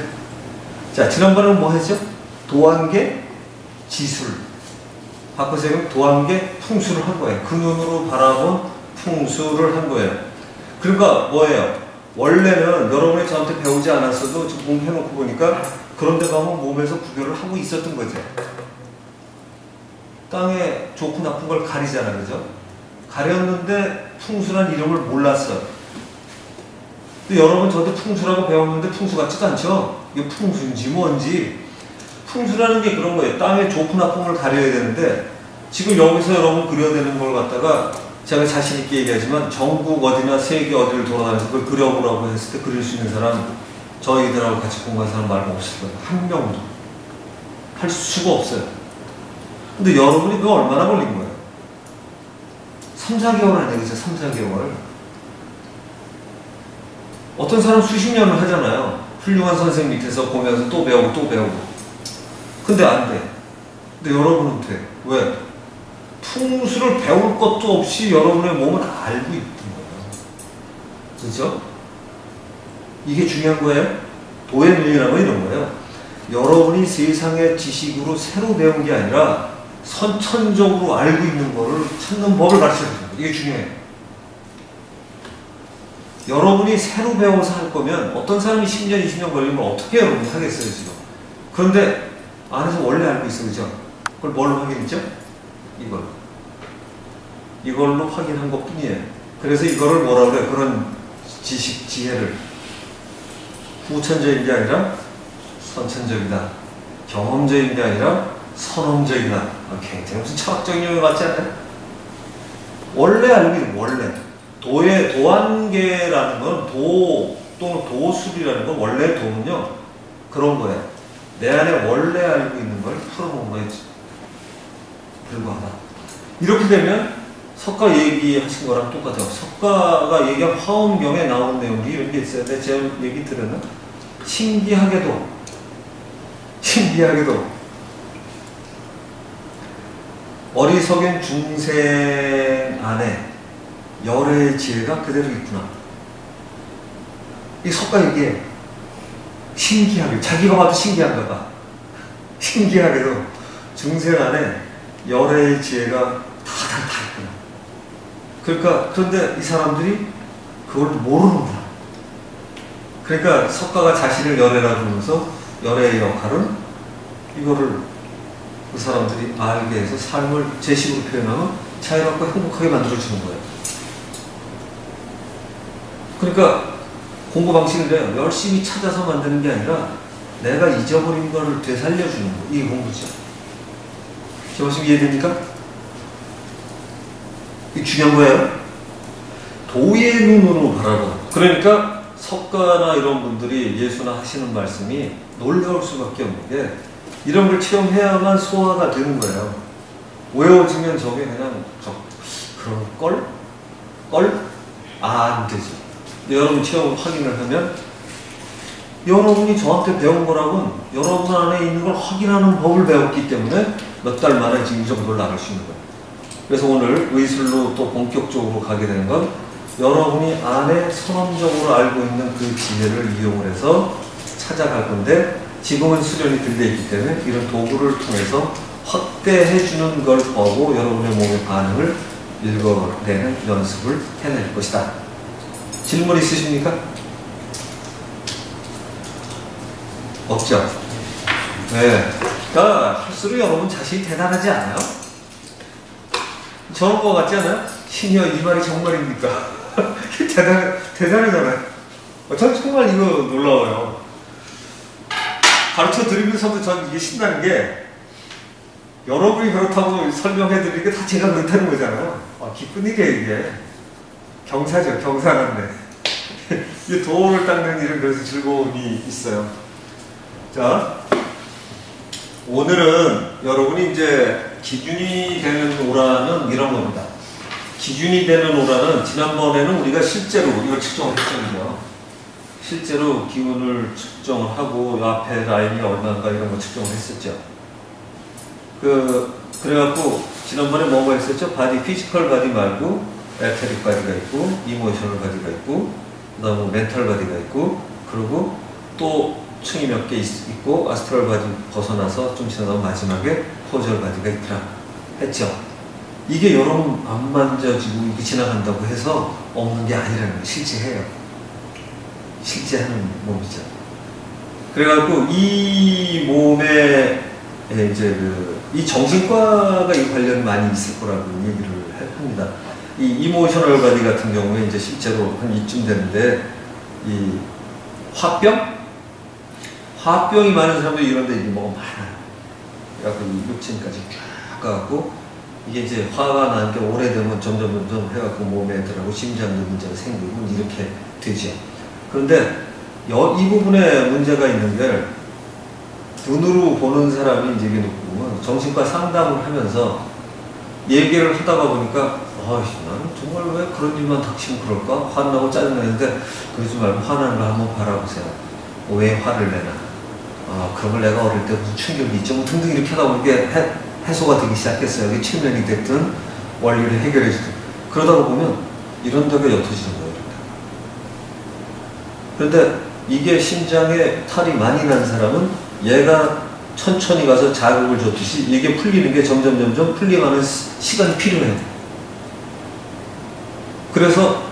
자, 지난번에는 뭐 했죠? 도안계 지술. 바꿔서 도안계 풍수를 한 거예요. 그 눈으로 바라본 풍수를 한 거예요. 그러니까 뭐예요? 원래는 여러분이 저한테 배우지 않았어도 지금 공부해놓고 보니까 그런 데 가면 몸에서 구별을 하고 있었던 거죠. 땅에 좋고 나쁜 걸 가리잖아요. 그죠? 가렸는데 풍수란 이름을 몰랐어요. 근데 여러분 저도 풍수라고 배웠는데 풍수 같지도 않죠? 이게 풍수인지 뭔지. 풍수라는 게 그런 거예요. 땅에 좋고 나쁜 걸 가려야 되는데 지금 여기서 여러분 그려야 되는 걸 갖다가 제가 자신 있게 얘기하지만 전국 어디나 세계 어디를 돌아다니면서 그걸 그려보라고 했을 때 그릴 수 있는 사람 저희들하고 같이 공부한 사람 말고 없을 거예요. 한 명도. 할 수가 없어요. 근데 여러분이 그거 얼마나 걸린 거예요? 3, 4개월 안 되겠죠? 3, 4개월. 어떤 사람 수십 년을 하잖아요. 훌륭한 선생 밑에서 보면서 또 배우고 또 배우고. 근데 안 돼. 근데 여러분은 돼. 왜? 풍수를 배울 것도 없이 여러분의 몸을 알고 있는 거예요. 그렇죠? 이게 중요한 거예요. 도의 눈이라고 이런 거예요. 여러분이 세상의 지식으로 새로 배운 게 아니라 선천적으로 알고 있는 거를 찾는 법을 가르쳐주는 거예요. 이게 중요해요. 여러분이 새로 배워서 할 거면 어떤 사람이 10년, 20년 걸리면 어떻게 여러분이 하겠어요, 지금. 그런데 안에서 원래 알고 있어, 그죠? 그걸 뭘로 확인했죠? 이걸로 확인한 것 뿐이에요. 그래서 이거를 뭐라 그래요? 그런 지식, 지혜를 후천적인 게 아니라 선천적이다. 경험적인 게 아니라 선험적이다. 굉장히 무슨 철학적인 용어 같지 않아요? 원래 알고 있는 원래. 도안계라는 건 또는 도술이라는 건 원래 도는요 그런 거예요. 내 안에 원래 알고 있는 걸 풀어놓은 거에 불과하다. 이렇게 되면 석가 얘기하신 거랑 똑같아요. 석가가 얘기한 화엄경에 나오는 내용이 이런 게 있어요. 근데 제 얘기 들으면 신기하게도 어리석은 중생 안에 열의 지혜가 그대로 있구나. 이 석가 얘기에 신기하게 자기가 봐도 신기한가 봐. 신기하게도 중생 안에 열의 지혜가 다 있구나. 그러니까 그런데 이 사람들이 그걸 모르는구나. 그러니까 석가가 자신을 열애라 그러면서 열애의 역할은 이거를 그 사람들이 알게 해서 삶을 제식으로 표현하면 자유롭고 행복하게 만들어주는 거예요. 그러니까 공부 방식은 그래요. 열심히 찾아서 만드는 게 아니라 내가 잊어버린 거를 되살려주는 거. 이게 공부죠. 제 말씀 이해됩니까? 이게 중요한 거예요. 도의 눈으로 바라보는. 그러니까 석가나 이런 분들이 예수나 하시는 말씀이 놀라울 수밖에 없는 게 이런 걸 체험해야만 소화가 되는 거예요. 외워지면 저게 그냥 그런 걸? 안 되죠. 여러분 체험 확인을 하면 여러분이 저한테 배운 거라고는 여러분 안에 있는 걸 확인하는 법을 배웠기 때문에 몇 달 만에 지금 이 정도를 나갈 수 있는 거예요. 그래서 오늘 의술로 또 본격적으로 가게 되는 건 여러분이 안에 선언적으로 알고 있는 그 지혜를 이용을 해서 찾아갈 건데 지금은 수련이 들려 있기 때문에 이런 도구를 통해서 확대해 주는 걸 보고 여러분의 몸의 반응을 읽어내는 연습을 해낼 것이다. 질문 있으십니까? 없죠? 네. 할수록 여러분 자신이 대단하지 않아요? 저런 거 같지 않아요? 신이여 이 말이 정말입니까? 대단하잖아요. 전 정말 이거 놀라워요. 가르쳐 드리면서도 전 이게 신나는 게 여러분이 그렇다고 설명해 드리는 게 다 제가 그렇다는 거잖아요. 기쁜 일이에요, 이게. 경사죠, 경사한데. 이 도를 닦는 일은 그래서 즐거움이 있어요. 자, 오늘은 여러분이 이제 기준이 되는 오라는 이런 겁니다. 기준이 되는 오라는 지난번에는 우리가 실제로 이걸 측정을 했거든요. 실제로 기운을 측정을 하고 앞에 라인이 얼마인가 이런 거 측정을 했었죠. 그래갖고 지난번에 뭐가 했었죠? 바디, 피지컬 바디 말고 에테릭 바디가 있고 이모셔널 바디가 있고 그 다음에 멘탈 바디가 있고 그리고 또 층이 몇 개 있고 아스트랄 바디 벗어나서 좀 지나가면 마지막에 포절 바디가 있더라 했죠. 이게 여러분 안 만져지고 이게 지나간다고 해서 없는 게 아니라는 거예요. 실제 해요. 실제 하는 몸이죠. 그래갖고 이 몸에 이제 이 정신과가 이 관련이 많이 있을 거라고 얘기를 합니다. 이 이모셔널 바디 같은 경우에 이제 실제로 한 이쯤 되는데 이 화병이 많은 사람들이 이런 데 이게 뭐가 많아요. 그래갖고 이 육체까지 쫙 가갖고 이게 이제 화가 나는 게 오래되면 점점 해갖고 몸에 들어가고 심장도 문제가 생기고 이렇게 되죠. 그런데 이 부분에 문제가 있는 게 눈으로 보는 사람이 이제 이게 보면 정신과 상담을 하면서 얘기를 하다가 보니까 나는 정말 왜 그런 일만 닥치면 그럴까? 화나고 짜증나는데 그러지 말고 화나는 걸 한번 바라보세요. 왜 화를 내나? 그런 걸 내가 어릴 때 무슨 충격이 있죠? 뭐 등등 이렇게 하다 보면 이게 해소가 되기 시작했어요. 이게 최면이 됐든 원리를 해결해 주든 그러다가 보면 이런 데가 옅어지는 거예요. 그런데 이게 심장에 탈이 많이 난 사람은 얘가 천천히 가서 자극을 줬듯이 이게 풀리는 게 점점 풀리가는 시간이 필요해요. 그래서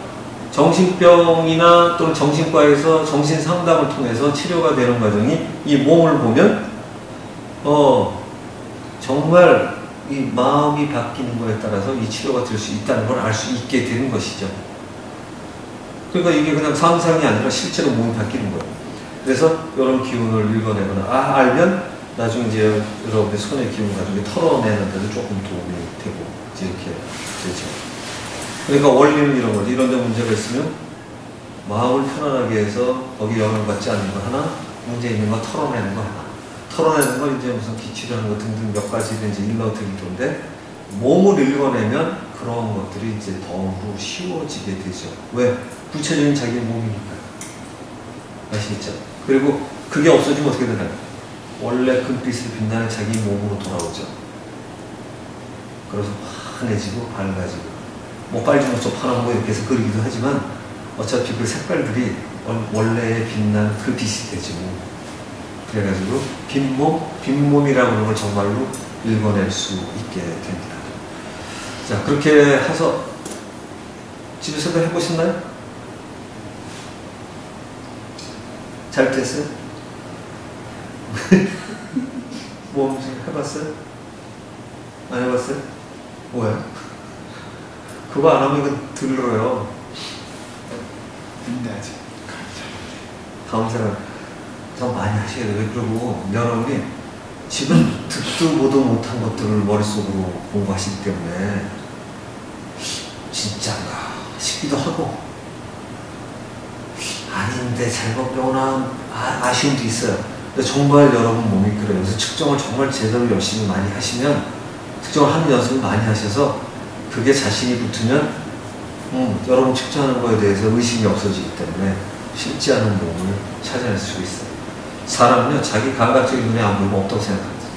정신병이나 또는 정신과에서 정신상담을 통해서 치료가 되는 과정이 이 몸을 보면 정말 이 마음이 바뀌는 거에 따라서 이 치료가 될 수 있다는 걸 알 수 있게 되는 것이죠. 그러니까 이게 그냥 상상이 아니라 실제로 몸이 바뀌는 거예요. 그래서 이런 기운을 읽어내거나 알면 나중에 이제 여러분의 손의 기운 가지고 털어내는 데도 조금 도움이 되고 이렇게 되죠. 그러니까 원리는 이런 거지. 이런 데 문제가 있으면 마음을 편안하게 해서 거기 영향받지 않는 거 하나, 문제 있는 거 털어내는 거 하나. 털어내는 건 이제 무슨 기치라는 거 등등 몇 가지를 이제 일러드리던데 몸을 읽어내면 그런 것들이 이제 더욱 쉬워지게 되죠. 왜? 구체적인 자기 몸이니까요. 아시겠죠? 그리고 그게 없어지면 어떻게 되나요? 원래 금빛을 빛나는 자기 몸으로 돌아오죠. 그래서 환해지고 밝아지고 뭐 빨주노초 파란 거 이렇게 해서 그리기도 하지만 어차피 그 색깔들이 원래의 빛난 그 빛이 되죠. 그래가지고 빈몸이라고 하는 걸 정말로 읽어낼 수 있게 됩니다. 자, 그렇게 해서 집에서도 해보셨나요? 잘 됐어요? 뭐 해봤어요? 안 해봤어요? 뭐야? 그거 안 하면 이거 들러요. 근데 아직 다음 생각 더 많이 하셔야 돼요. 그리고 여러분이 지금 듣도 보도 못한 것들을 머릿속으로 공부하시기 때문에 진짠가 싶기도 하고 아닌데 잘못 배우나 아쉬움도 있어요. 근데 정말 여러분 몸이 그래요. 그래서 측정을 정말 제대로 열심히 많이 하시면 측정을 하는 연습을 많이 하셔서 그게 자신이 붙으면 여러분 측정하는 거에 대해서 의심이 없어지기 때문에 쉽지 않은 몸을 찾아낼 수 있어요. 사람은요 자기 감각적인 눈에 안 보이면 없다고 생각합니다.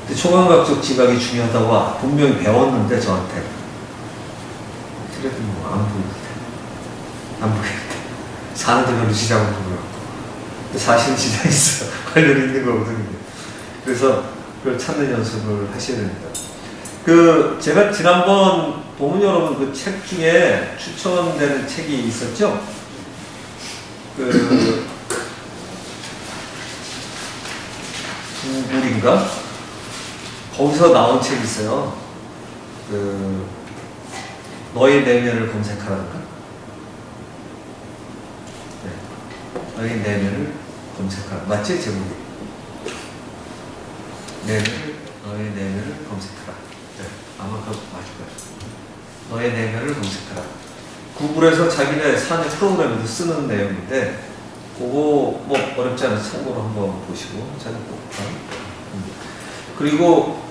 근데 초감각적 지각이 중요하다고 분명히 배웠는데 저한테 그래도 뭐 안 보이는데 사는데 별로 지장은 없고 근데 사실은 지장이 있어요. 관련이 있는 거거든요. 그래서 그걸 찾는 연습을 하셔야 됩니다. 제가 지난번 보면 여러분 그 책 중에 추천되는 책이 있었죠? 구글인가? 거기서 나온 책이 있어요. 그 너의 내면을 검색하라는가? 네. 너의 내면을 검색하라. 맞지? 제목이. 너의 내면을 검색하라. 네. 아마 그거 맞을 거예요. 너의 내면을 검색하라. 구글에서 자기네 사내 프로그램에도 쓰는 내용인데 그거 뭐 어렵지 않아서 참고로 한번 보시고 저는 꼭 그리고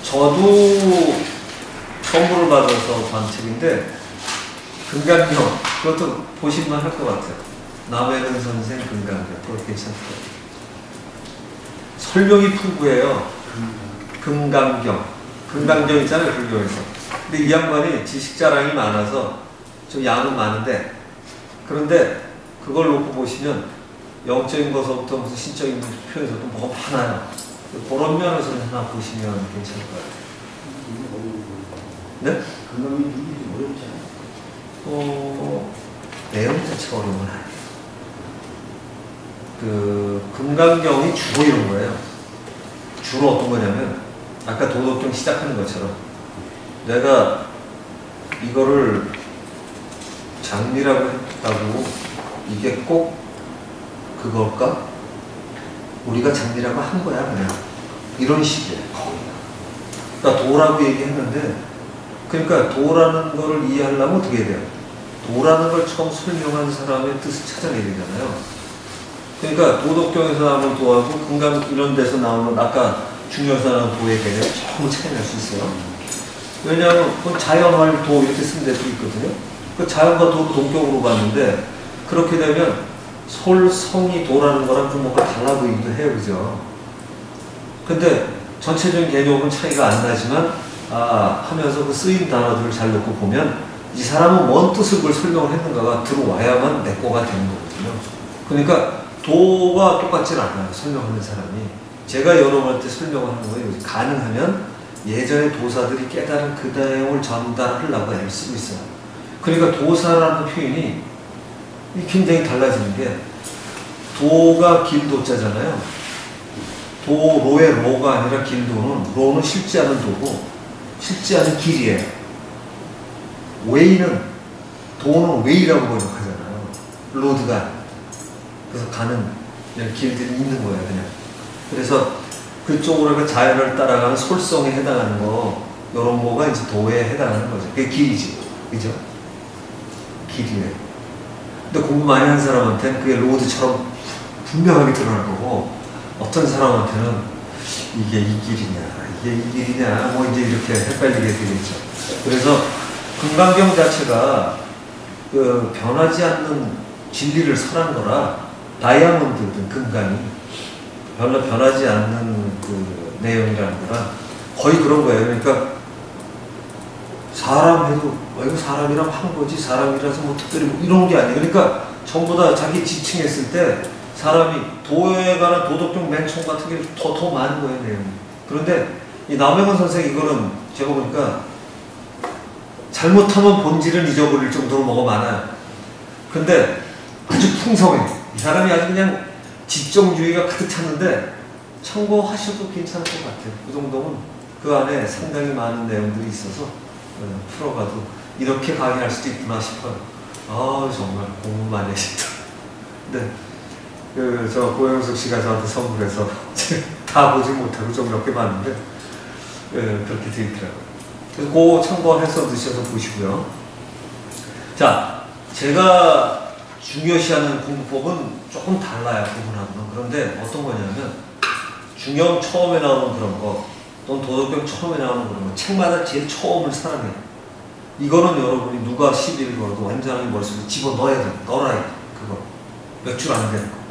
저도 선물을 받아서 본 책인데 금강경 그것도 보실만 할 것 같아요. 남해근 선생 금강경 그거 괜찮더라고요. 설명이 풍부해요. 금강경 있잖아요, 불교에서. 근데 이 양반이 지식 자랑이 많아서 좀 양은 많은데, 그런데 그걸 놓고 보시면 영적인 것부터 무슨 신적인 표현에서도 뭐가 많아요. 그런 면에서 하나 보시면 괜찮을 것 같아요. 네? 금강이 누구지 어렵지 않아요? 내용 자체가 어려운 건 아니에요. 금강경이 주로 이런 거예요. 주로 어떤 거냐면, 아까 도덕경 시작하는 것처럼, 내가 이거를 장미라고 했다고 이게 꼭 그걸까? 우리가 장미라고 한 거야, 그냥. 이런 식이에요, 거의. 그러니까 도라고 얘기했는데, 그러니까 도라는 거를 이해하려면 어떻게 해야 돼요? 도라는 걸 처음 설명한 사람의 뜻을 찾아내야 되잖아요. 그러니까 도덕경에서 나오는 도하고 금강 이런 데서 나오는 아까 중요해서 나오는 도의 개념을 전부 찾아낼 수 있어요. 왜냐하면 그 자연할 도 이렇게 쓴 데도 있거든요. 그 자연과 도를 동격으로 봤는데 그렇게 되면 솔성이 도라는 거랑 좀 뭔가 달라 보이기도 해요. 그죠? 근데 전체적인 개념은 차이가 안 나지만 하면서 그 쓰인 단어들을 잘 놓고 보면 이 사람은 뭔 뜻을 그걸 설명을 했는가가 들어와야만 내 거가 되는 거거든요. 그러니까 도가 똑같진 않아요. 설명하는 사람이. 제가 여러분한테 설명을 하는 거예요. 가능하면 예전의 도사들이 깨달은 그 내용을 전달하려고 애를 쓰고 있어요. 그러니까 도사라는 표현이 굉장히 달라지는 게 도가 길도자잖아요. 도로의 로가 아니라 길도는 로는 실지 않은 도고 실지 않은 길이에요. 웨이는 도는 웨이라고 번역하잖아요. 로드가 그래서 가는 길들이 있는 거예요. 그냥. 그래서 그쪽으로 자연을 따라가는 솔성에 해당하는 거 이런 거가 이제 도에 해당하는 거죠. 그게 길이지. 그죠? 길이에요. 근데 공부 많이 한 사람한테는 그게 로드처럼 분명하게 드러날 거고 어떤 사람한테는 이게 이 길이냐 이게 이 길이냐 뭐 이제 이렇게 헷갈리게 되겠죠. 그래서 금강경 자체가 변하지 않는 진리를 설한 거라 다이아몬드든 금강이 별로 변하지 않는 그 내용이라는 거라 거의 그런 거예요. 그러니까 사람 해도 이거 사람이라고 한 거지 사람이라서 뭐 특별히 뭐 이런 게 아니에요. 그러니까 전부 다 자기 지칭했을 때 사람이 도에 관한 도덕적 맹청 같은 게 더 많은 거예요. 내용이. 그런데 이 남해근 선생 이거는 제가 보니까 잘못하면 본질을 잊어버릴 정도로 뭐가 많아요. 근데 아주 풍성해. 이 사람이 아주 그냥 지정주의가 가득 찼는데 참고하셔도 괜찮을 것 같아요. 그 정도면 그 안에 상당히 많은 내용들이 있어서 풀어가도 이렇게 강의할 수도 있구나 싶어요. 정말 공부 많이 하셨다. 네. 저 고영석 씨가 저한테 선물해서 다 보지 못하고 좀 몇 개 봤는데 그렇게 되어 있더라고요. 그래서 그거 참고해서 드셔서 보시고요. 자, 제가 중요시하는 공부법은 조금 달라요. 부분하고는. 그런데 어떤 거냐면 중형 처음에 나오는 그런 거 또는 도덕경 처음에 나오는 그런 거 책마다 제일 처음을 사랑해요. 이거는 여러분이 누가 시비를 걸어도 완전히 머릿속에 집어넣어야 돼. 넣어야 돼. 그거. 몇 줄 안 되는 거.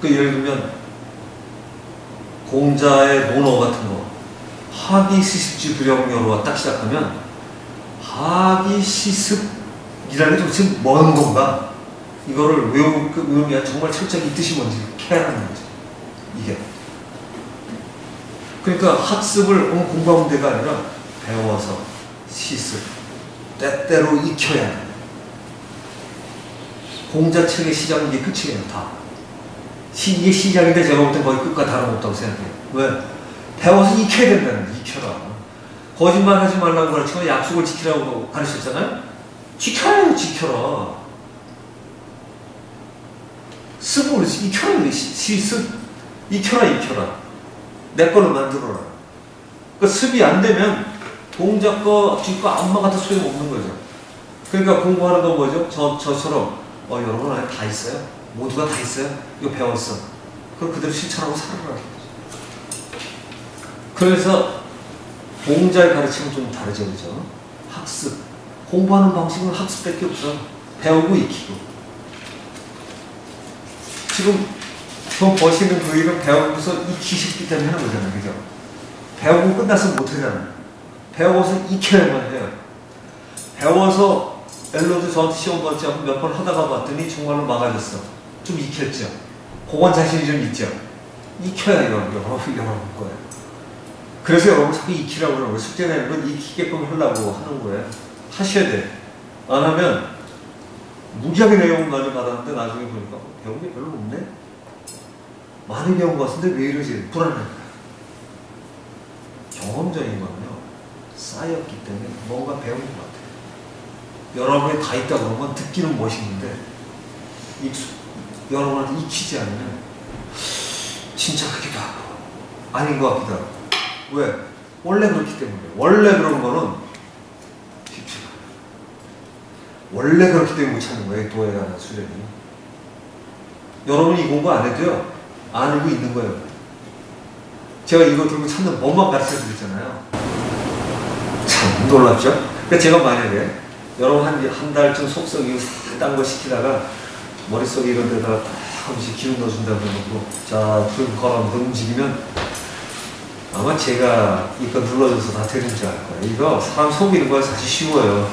예를 들면 공자의 논어 같은 거 하기 시습지 불영여로가 딱 시작하면 하기 시습이라는 게 도대체 뭔 건가? 이거를 외우는 게 정말 철저히 이 뜻이 뭔지 캐라는 거죠. 이게. 그러니까 학습을 공부하는 데가 아니라 배워서 시습 때때로 익혀야 돼. 공자책의 시작은 이게 끝이에요, 다. 이게 시작인데 제가 볼 땐 거의 끝과 다름없다고 생각해요. 왜? 배워서 익혀야 된다는 거예요, 익혀라. 거짓말 하지 말라고 가르치고 약속을 지키라고 가르쳤잖아요? 지켜라, 지켜라. 쓰고 그러지, 익혀라, 익혀라. 내 걸로 만들어라. 그 습이 안 되면 동작 거, 뒷거 아무만 같은 소용 없는 거죠. 그러니까 공부하는 건 뭐죠? 저처럼, 여러분 안에 다 있어요. 모두가 다 있어요. 이거 배웠어. 그럼 그대로 실천하고 살아라. 그래서 공자의 가르침은 좀 다르죠, 그죠? 학습. 공부하는 방식은 학습밖에 없어. 배우고 익히고. 지금 버시는 그 일은 배우고서 익히셨기 때문에 하는 거잖아요, 그죠? 배우고 끝나서 못하잖아요. 배워서 익혀야만 해요. 배워서 엘로도 저한테 시험 봤지 않고 몇 번 하다가 봤더니 정말로 막아졌어. 좀 익혔죠. 그건 자신이 좀 있죠. 익혀야 여러분 거예요. 그래서 여러분 자꾸 익히라고 그러는 거예요. 숙제 내는 건 익히게끔 하려고 하는 거예요. 하셔야 돼. 안 하면 무지하게 내용을 많이 받았는데 나중에 보니까 배운 게 별로 없네? 많이 배운 것 같은데 왜 이러지? 불안해. 경험적인 거는요, 쌓였기 때문에 뭔가 배운 것 같아요. 여러분이 다 있다 그러면 듣기는 멋있는데, 여러분한테 익히지 않으면 진짜 그렇기도 하고, 아닌 것 같기도 하고. 왜? 원래 그렇기 때문에. 원래 그런 거는 쉽지가 않아요. 원래 그렇기 때문에 못 찾는 거예요, 도에 관한 수련이. 여러분이 이 공부 안 해도요, 알고 있는 거예요. 제가 이거 들고 찾는 법만 가르쳐 드렸잖아요. 참 놀랍죠? 그러니까 제가 만약에 여러분 한 달쯤 속썩이고 딴 거 시키다가 머릿속에 이런 데다가 한 번씩 기운 넣어준다고 해놓고 자, 등 걸어서 움직이면 아마 제가 이거 눌러줘서 다 되는 줄 알 거예요. 이거 사람 속이는 건 사실 쉬워요.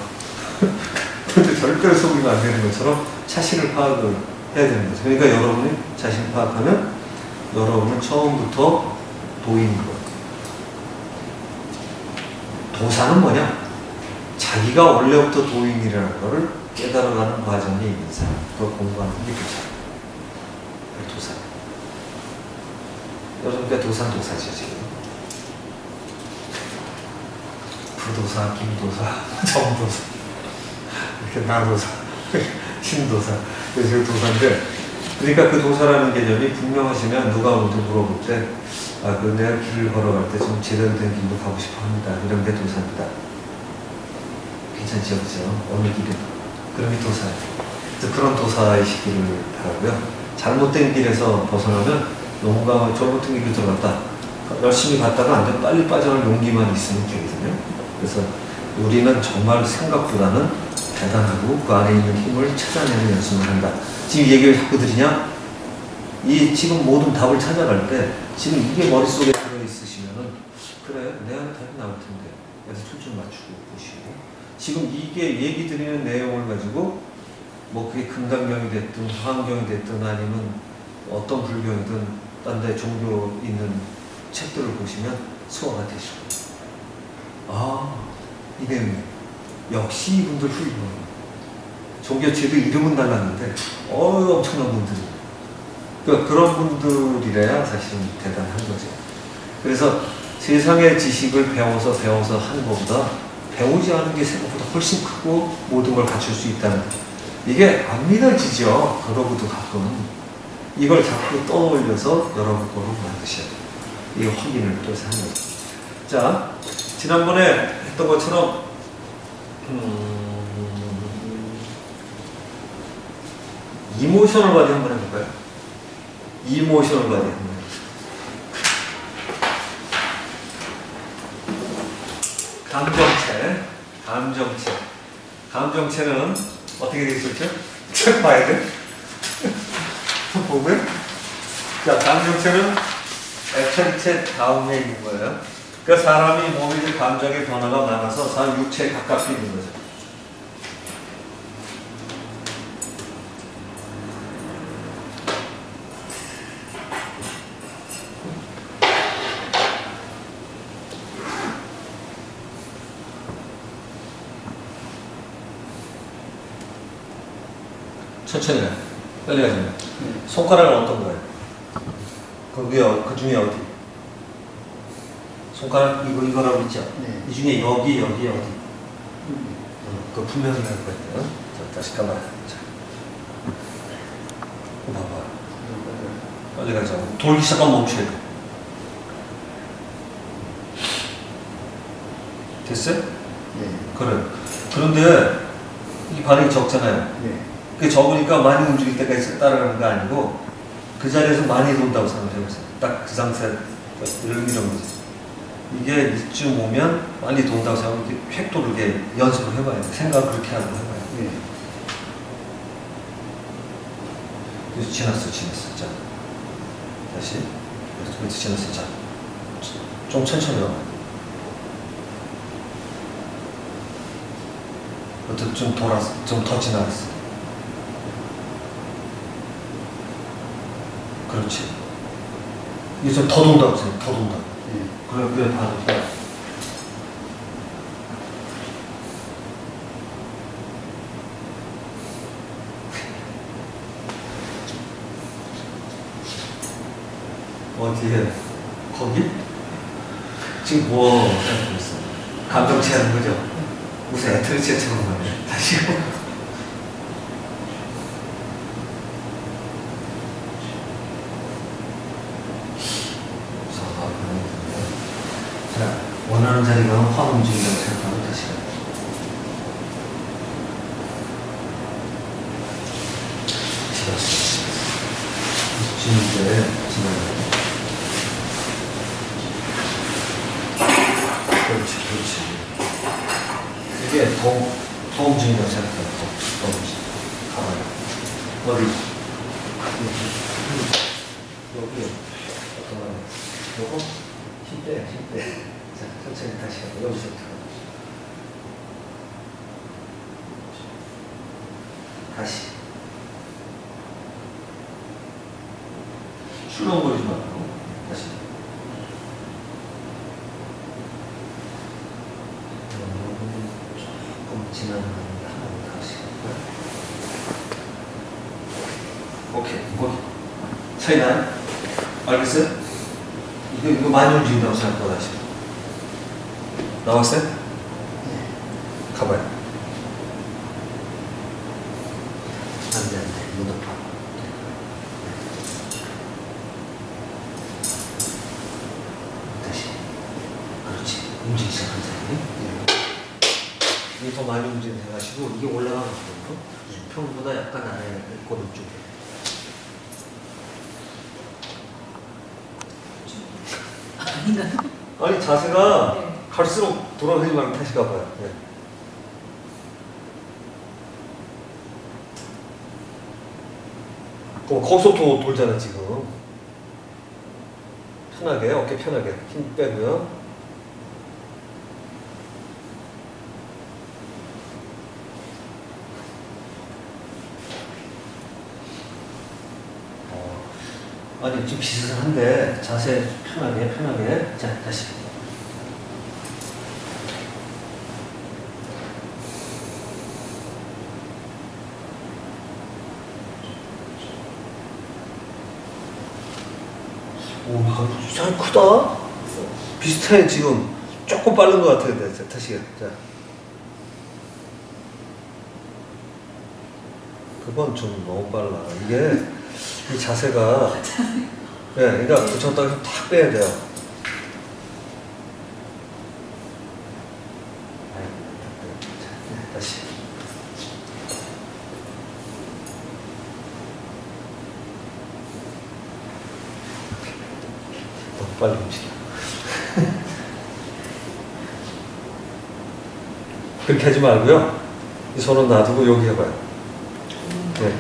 근데 절대로 속이면 안 되는 것처럼 자신을 파악을 해야 되는 거죠. 그러니까 여러분이 자신을 파악하면 여러분은 처음부터 도인인 거예요. 도사는 뭐냐? 자기가 원래부터 도인이라는 것을 깨달아가는 과정에 있는 사람, 그걸 공부하는 게 도사. 그러니까 도사지 지금. 부도사, 김도사, 정도사, 이렇게 나도사, 신도사, 그래서 도사인데, 그러니까 그 도사라는 개념이 분명하시면 누가 모두 물어볼 때, 내가 길을 걸어갈 때 좀 제대로 된 길로 가고 싶어 합니다. 이런 게 도사입니다. 괜찮죠, 그죠? 어느 길이든. 그런 게 도사예요. 그런 도사이시기를 바라고요. 잘못된 길에서 벗어나면 뭔가 잘못된 길로 들어갔다. 열심히 갔다가 안 되면 빨리 빠져나올 용기만 있으면 되거든요. 그래서 우리는 정말 생각보다는 대단하고 그 안에 있는 힘을 찾아내는 연습을 한다. 지금 이 얘기를 자꾸 드리냐? 지금 모든 답을 찾아갈 때 지금 이게 머릿속에 들어있으시면은 그래, 내가 답이 나올 텐데 그래서 초점 맞추고 보시고 지금 이게 얘기 드리는 내용을 가지고 뭐 그게 금강경이 됐든 화엄경이 됐든 아니면 어떤 불경이든 딴 데 종교 있는 책들을 보시면 소화가 되실 거예요. 이 내용이 역시 이분들 훌륭해요. 종교체도 이름은 달랐는데 엄청난 분들이. 그러니까 그런 분들이래야 사실은 대단한 거죠. 그래서 세상의 지식을 배워서 하는 것보다 배우지 않은 게 생각보다 훨씬 크고 모든 걸 갖출 수 있다는 이게 안 믿어지죠. 그러고도 가끔 이걸 자꾸 떠올려서 여러분 거로 만드셔야 돼요. 이게 확인을 또 해서 하는 거죠. 자, 지난번에 했던 것처럼 이모셔널 바디 한번 해볼까요? 이모셔널 바디 한번 해볼까요? 감정체는 어떻게 되어 있었죠? 책 봐야 돼? 보면? 자, 감정체는 액션체 다음에 있는 거예요. 그러니까 사람이 몸의 감정의 변화가 많아서 사람 육체에 가깝게 있는 거죠. 천천히 가. 빨리 가지 마. 네. 손가락은 어떤 거예요? 그 중에 어디? 손가락 이거라고 있죠? 네. 이 중에 여기 어디? 음. 그 분명히 할 거예요. 자, 다시 가봐. 자. 봐봐. 빨리 가자. 돌기 시작하면 멈춰야 돼. 됐어요? 네. 그래. 그런데 이 반응이 적잖아요. 네. 그 적으니까 많이 움직일 때까지 따라가는 거 아니고 그 자리에서 많이 돈다고 생각해보세요. 딱 그 상태 이런 거지. 이게 이쯤 오면 많이 돈다고 생각하면 이렇게 획 도르게 연습을 해봐야 돼. 생각을 그렇게 하고 해봐야 돼. 네. 그래서 지났어. 자, 다시. 그래서 지났어. 자, 좀 천천히 와봐. 어떻게 좀 돌았어. 좀 더 지나갔어. 그렇지. 이제 좀 더 돈다고 생각해. 더 돈다. 네. 그래, 봐도 돼. 어디에? 거기? 지금 뭐 생각하고 있어? 감정 체하는 거죠? 무슨 애틀체처럼 말이야. 다시. 자, 원하는 자리가 확 움직인다고 생각하면 다시 가. 지났어. 지는데 지나가. 그렇지. 이게 더 움직인다고 생각해. 더 움직여. 가만히. 어디? 여기. 요거? 힘 빼. 자, 천천히 다시 하고, 여기서부터. 다시. 출렁거리지 말고, 다시. 조금 지나는 하나 다시. 오케이, 거기. 차이 나요? 알겠어요? 이거 많이 움직인다고 생각보다 하시고. 나왔어요? 네. 가봐요. 안 돼. 못 아파. 다시. 그렇지. 움직이기 시작한 사람이. 이게 더 많이 움직이는 해가지고, 이게 올라가는 거거든요. 평보다 약간 아래, 오른쪽에. 아닌가요? 아니, 자세가 네. 갈수록 돌아가지 말고 다시 가봐요. 네. 그럼 거기서 또 돌잖아, 지금. 편하게, 어깨 편하게. 힘 빼고요. 아니, 좀 비슷한데, 자세 편하게. 자, 다시. 오, 이거 크다? 비슷해, 지금. 조금 빠른 것 같아요. 자, 다시. 자. 그건 좀 너무 빨라. 이게, 이 자세가. 네, 그러니까 붙였다가 탁 빼야 돼요. 자, 다시. 너무 빨리 움직여. 그렇게 하지 말고요. 이 손은 놔두고 여기 해봐요. 네.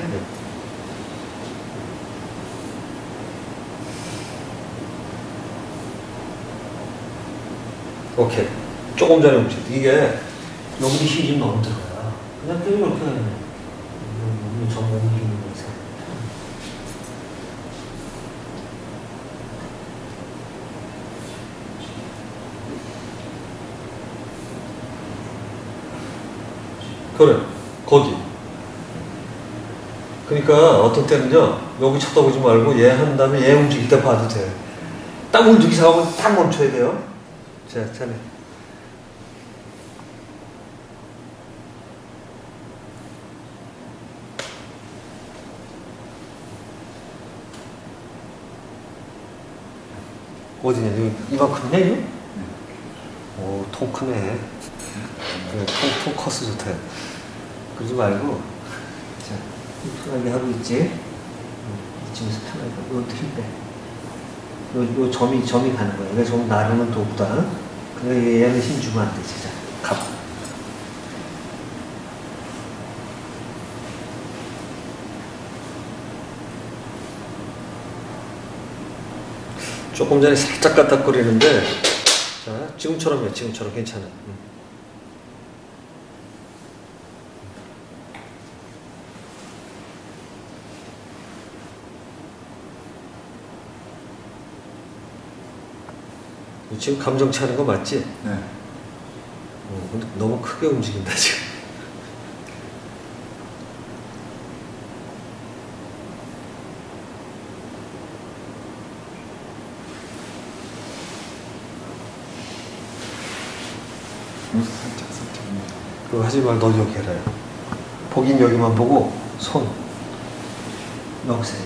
오케이. 조금 전에 움직여. 이게 여기 힘이 좀 너무 들어가요. 그냥 때리고 이렇게 하면 너무 전부 움직이는 거에서. 그래. 거기. 그러니까 어떤 때는요, 여기 쳐다보지 말고 얘 한 다음에 얘 움직일 때 봐도 돼. 딱 움직이기 시작하면 딱 멈춰야 돼요. 자, 자네. 어디냐? 여기 이만큼이냐, 이거? 오, 통 크네. 그래, 통 커서 좋다. 그러지 말고, 자, 편하게 하고 있지? 이쯤에서 편하게 하고, 이것도 힘 빼. 요 점이 가는 거야. 이거 좀 나르는 도구다. 그래, 얘는 힘 주면 안 되지. 자, 갑. 조금 전에 살짝 까딱거리는데, 자, 지금처럼요. 지금처럼 괜찮아. 지금 감정 차는 거 맞지? 네. 근데 너무 크게 움직인다 지금. 살짝. 그거 하지 말고 너 여기 해라. 보긴 여기만 보고 손 여기서 해.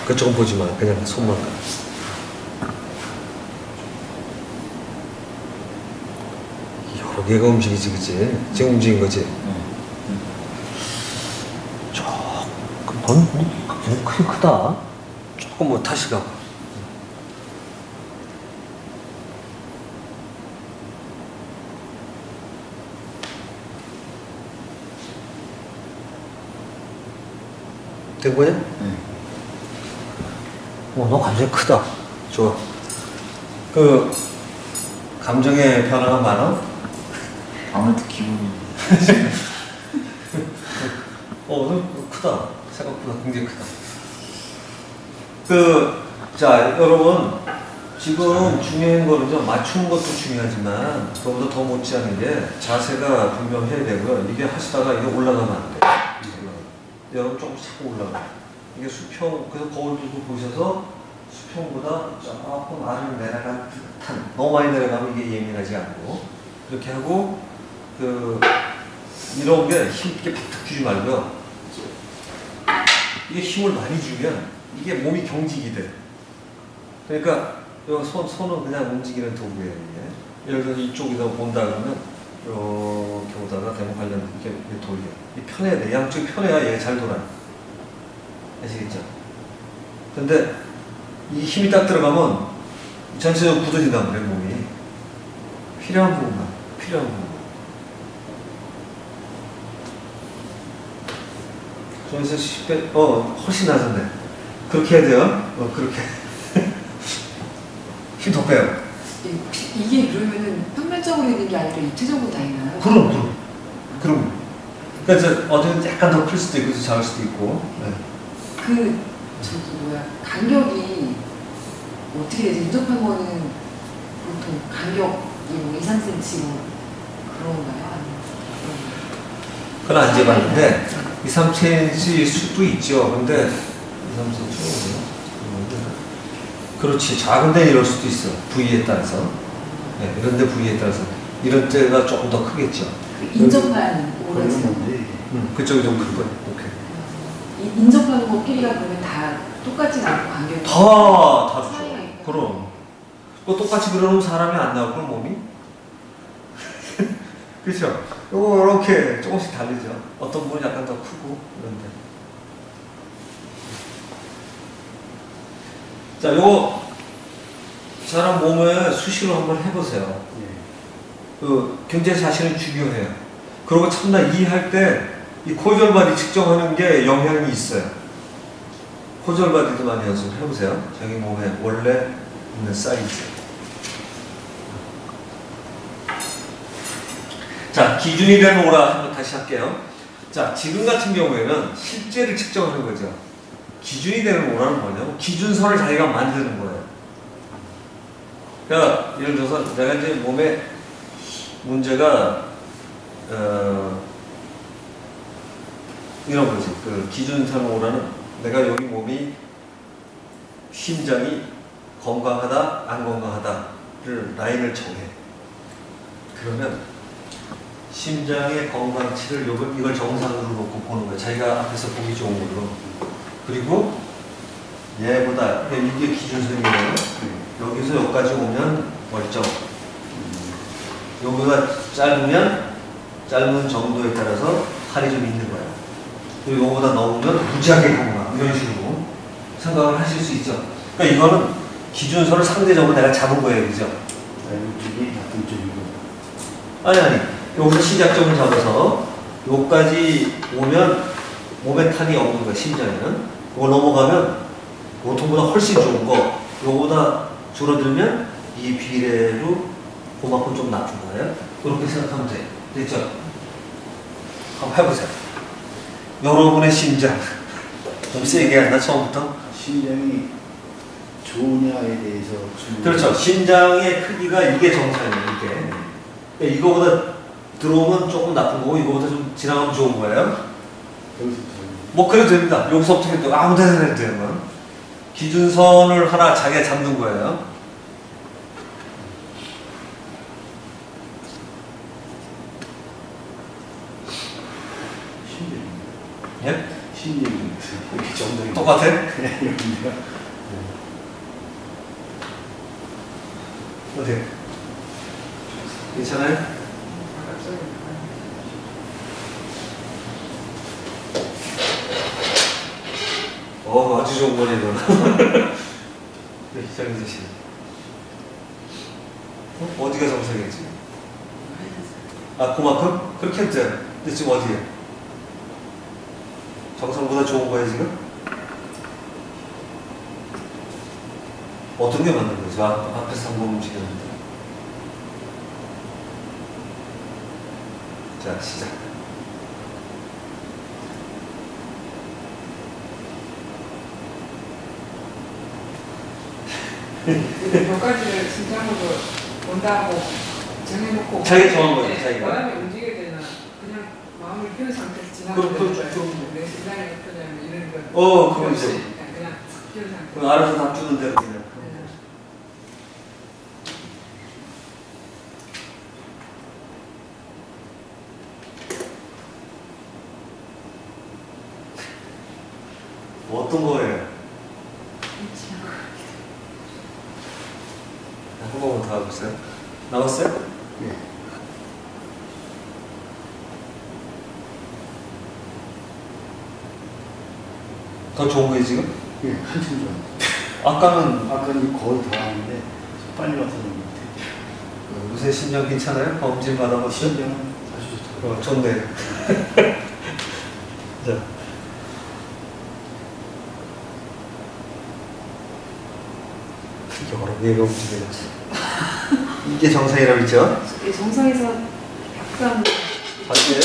그쪽은 보지 마. 그냥 손만 가. 여러 개가 움직이지, 그치? 지금 움직인 거지? 넌 크게 크다. 조금 뭐 다시 가. 된 거냐? 네. 너 감정이 크다. 좋아. 그, 감정의 변화가 많아? 아무래도 기분이. 너 크다. 생각보다 굉장히 크다. 자, 여러분. 지금 중요한 거는요, 맞추는 것도 중요하지만, 그거보다 더 못지않은 게 자세가 분명해야 되고요. 이게 하시다가 이게 올라가면 안 돼. 여러분 조금씩 자꾸 올라가. 이게 수평, 그래서 거울도 보셔서 수평보다 조금 아래로 내려간 듯한, 너무 많이 내려가면 이게 예민하지 않고, 그렇게 하고, 이런 게 힘있게 팍팍 주지 말고요. 이게 힘을 많이 주면 이게 몸이 경직이 돼. 그러니까 손은 그냥 움직이는 도구예요. 이게. 예를 들어서 이쪽에서 본다 그러면 이렇게 오다가 대목 관련 이렇게 돌려. 이 편해야 돼. 양쪽이 편해야 얘가 잘 돌아요. 아시겠죠? 근데 이 힘이 딱 들어가면 전체적으로 굳어진단 말이에요, 몸이. 필요한 부분만. 저기서 10배, 훨씬 낮았네. 그렇게 해야 돼요. 그렇게. 힘 더 빼요. 이게 그러면은 평면적으로 있는 게 아니라 입체적으로 다 있나요? 그럼. 그러니까 어디는 약간 더 클 수도 있고, 작을 수도 있고. 네. 간격이 어떻게 되지? 인접한 거는 보통 간격이 뭐 2, 3cm 뭐 그런가요? 그건 안 재봤는데, 2, 3cm 수도 있죠. 근데, 2, 3cm. 그렇지. 작은 데는 이럴 수도 있어. 부위에 따라서. 네, 이런 데 부위에 따라서. 이런 데가 조금 더 크겠죠. 인접한 오래지. 그쪽이 좀 큰 거예요. 오케이. 인접하는 거 길이가 그러면 다 똑같진 않고 간격이 다 다르죠. 차이가 있고. 그럼. 그 똑같이 그려놓으면 사람이 안 나오고, 몸이? 그렇죠? 요거 이렇게 조금씩 다르죠. 어떤 분은 약간 더 크고, 이런데. 자, 요거 사람 몸에 수시로 한번 해보세요. 굉장히 자신은 중요해요. 그리고 참나 이해할 때 이 고절바디 측정하는 게 영향이 있어요. 고절바디도 많이 연습해보세요. 자기 몸에 원래 있는 사이즈. 자, 기준이 되는 오라 한번 다시 할게요. 자, 지금 같은 경우에는 실제를 측정하는 거죠. 기준이 되는 오라는 뭐냐면 기준선을 자기가 만드는 거예요. 그러니까 예를 들어서 내가 이제 몸에 문제가 이런 거지. 그 기준선호라는 내가 여기 몸이 심장이 건강하다 안 건강하다를 라인을 정해. 그러면 심장의 건강치를 이걸 정상으로 놓고 보는 거야. 자기가 앞에서 보기 좋은 걸로. 그리고 얘보다 이게 기준선이에요. 여기서 여기까지 오면 멀쩡. 여기가 짧으면 짧은 정도에 따라서 살이 좀 있는 거야. 그리고 이거보다 넘으면 무지하게 건강. 이런 식으로 생각을 하실 수 있죠. 그러니까 이거는 기준선을 상대적으로 내가 잡은 거예요. 그죠? 이쪽이 나쁜 쪽이고. 아니. 여기서 시작점을 잡아서 여기까지 오면 몸에 탄이 없는 거야. 심장에는. 이걸 넘어가면 보통보다 훨씬 좋은 거. 요거보다 줄어들면 이 비례로 그만큼 좀 나쁜 거예요. 그렇게 생각하면 돼. 됐죠? 한번 해보세요. 여러분의 심장 좀 세게 한다 처음부터. 심장이 좋으냐에 대해서 그렇죠. 심장의 크기가 이게 정상이에요. 이게. 그러니까 이거보다 들어오면 조금 나쁜 거고 이거보다 좀 지나가면 좋은 거예요. 뭐 그래도 됩니다. 여기서부터 해도 아무 데나 해도 돼요. 기준선을 하나 자기가 잡는 거예요. 예? 심장이 이렇게 정상이 똑같아? 여기가 어때요? 괜찮아요? 아주 좋은 거네, 이거는. 네, 시작해 주시네. 어디가 정상이지? 아, 그만큼? 그렇게 해도 돼요. 근데 지금 어디에? 정상보다 좋은 거예요, 지금? 어떤 게 맞는 거죠? 앞에서 한번 움직였는데. 자, 시작. 몇 가지를 진짜로 본다고 정해놓고 자기 정한 거죠, 자기가. 그다음에 움직여야 되나 그냥 마음을 비운 상태에서 지나가면 그럼, 되는 그럼, 거예요. 내 심장이 어떠냐면 이런 거 그럼 이제. 그냥 비운 상태. 그럼 알아서 다 주는 대로 그냥. 네. 어떤 거예요? 한 번만 더 해보세요. 나왔어요? 네. 더 좋은 거예요, 지금? 예, 한참 좋아요. 아까는 아까는 거의 다 하는데 빨리 와서 그런 것 같아요. 요새 심장 괜찮아요? 검진 받아보시죠? 심장은 아주 좋더라고요. 좋네요. 자. 여러 개가 움직여졌어. 이게 정상이라고 했죠? 예, 정상에서 약간 밖에?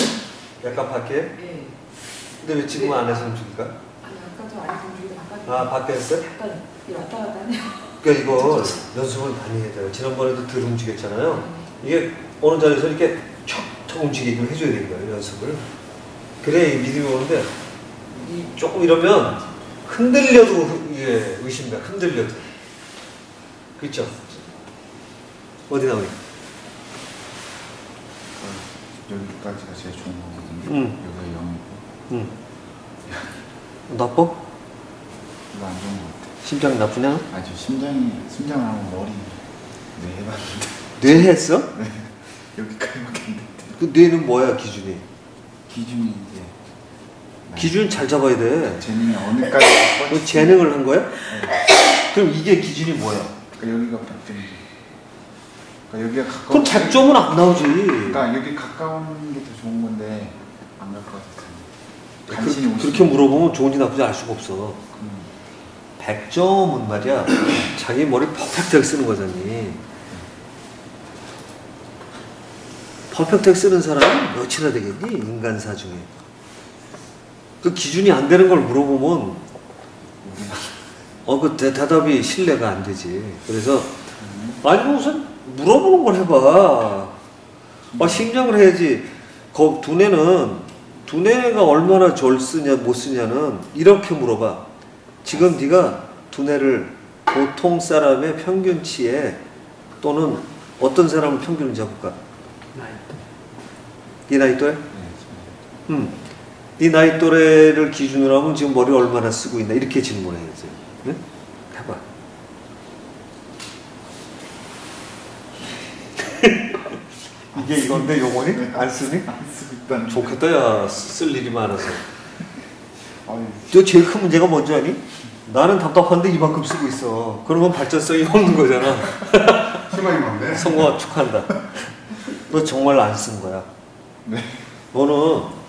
약간 밖에? 예. 근데 왜 지금 안에서 움직일까? 아니 아까도 안에서 움직이다 바깥에 아, 밖에 했어요? 약간 이렇게 왔다 갔다 하네요. 그러니까 이거 연습을 많이 해야 돼요. 지난번에도 덜 움직였잖아요. 이게 어느 자리에서 이렇게 척척 움직이게 해줘야 되는 거예요, 연습을. 그래야 믿음이 오는데, 조금 이러면 흔들려도 이게 의심가, 흔들려도. 그렇죠? 어디 나오니? 여기까지가 제일 좋은 거거든요. 여기가 0이고 응. 나빠? 이거 안 좋은 것 같아요. 심장이 나쁘냐? 아주 심장하고 머리 네 해봤는데 뇌 했어? 네, 여기까지밖에 안 됐대. 그 뇌는 뭐야, 기준이? 기준이 이제 기준 잘 잡아야 돼. 재능이 어느까지 너 재능을 한 거야? 네. 그럼 이게 기준이 뭐야? 그러니까 여기가 100점이죠. 그러니까 여기가 그럼 가까운 100점은 안 나오지. 그러니까 여기 가까운 게 더 좋은 건데 안 갈 것 같아요. 간신히 그렇게 물어보면 좋은지 나쁜지 알 수가 없어. 100점은 말이야, 자기 머리 퍼펙트하게 쓰는 거잖니. 퍼펙트하게 쓰는 사람이 몇이나 되겠니? 인간사 중에. 그 기준이 안 되는 걸 물어보면, 그 대답이 신뢰가 안 되지. 그래서, 아니, 우선 물어보는 걸 해봐. 심장을 해야지. 두뇌는 두뇌가 얼마나 절 쓰냐 못 쓰냐는 이렇게 물어봐. 지금 네가 두뇌를 보통 사람의 평균치에 또는 어떤 사람은 평균을 잡을까? 네 나이 또래? 네 나이 또래를 기준으로 하면 지금 머리 얼마나 쓰고 있나 이렇게 질문해야지. 응? 해봐. 이게 이건데 요거니? 안 쓰니? 안 쓰고 있다는. 좋겠다 야 쓸 일이 많아서. 아유, 저 제일 큰 문제가 뭔지 아니? 나는 답답한데 이만큼 쓰고 있어. 그러면 발전성이 없는 거잖아. 희망이 많네. 성공한 축하한다. 너 정말 안 쓴 거야. 네. 너는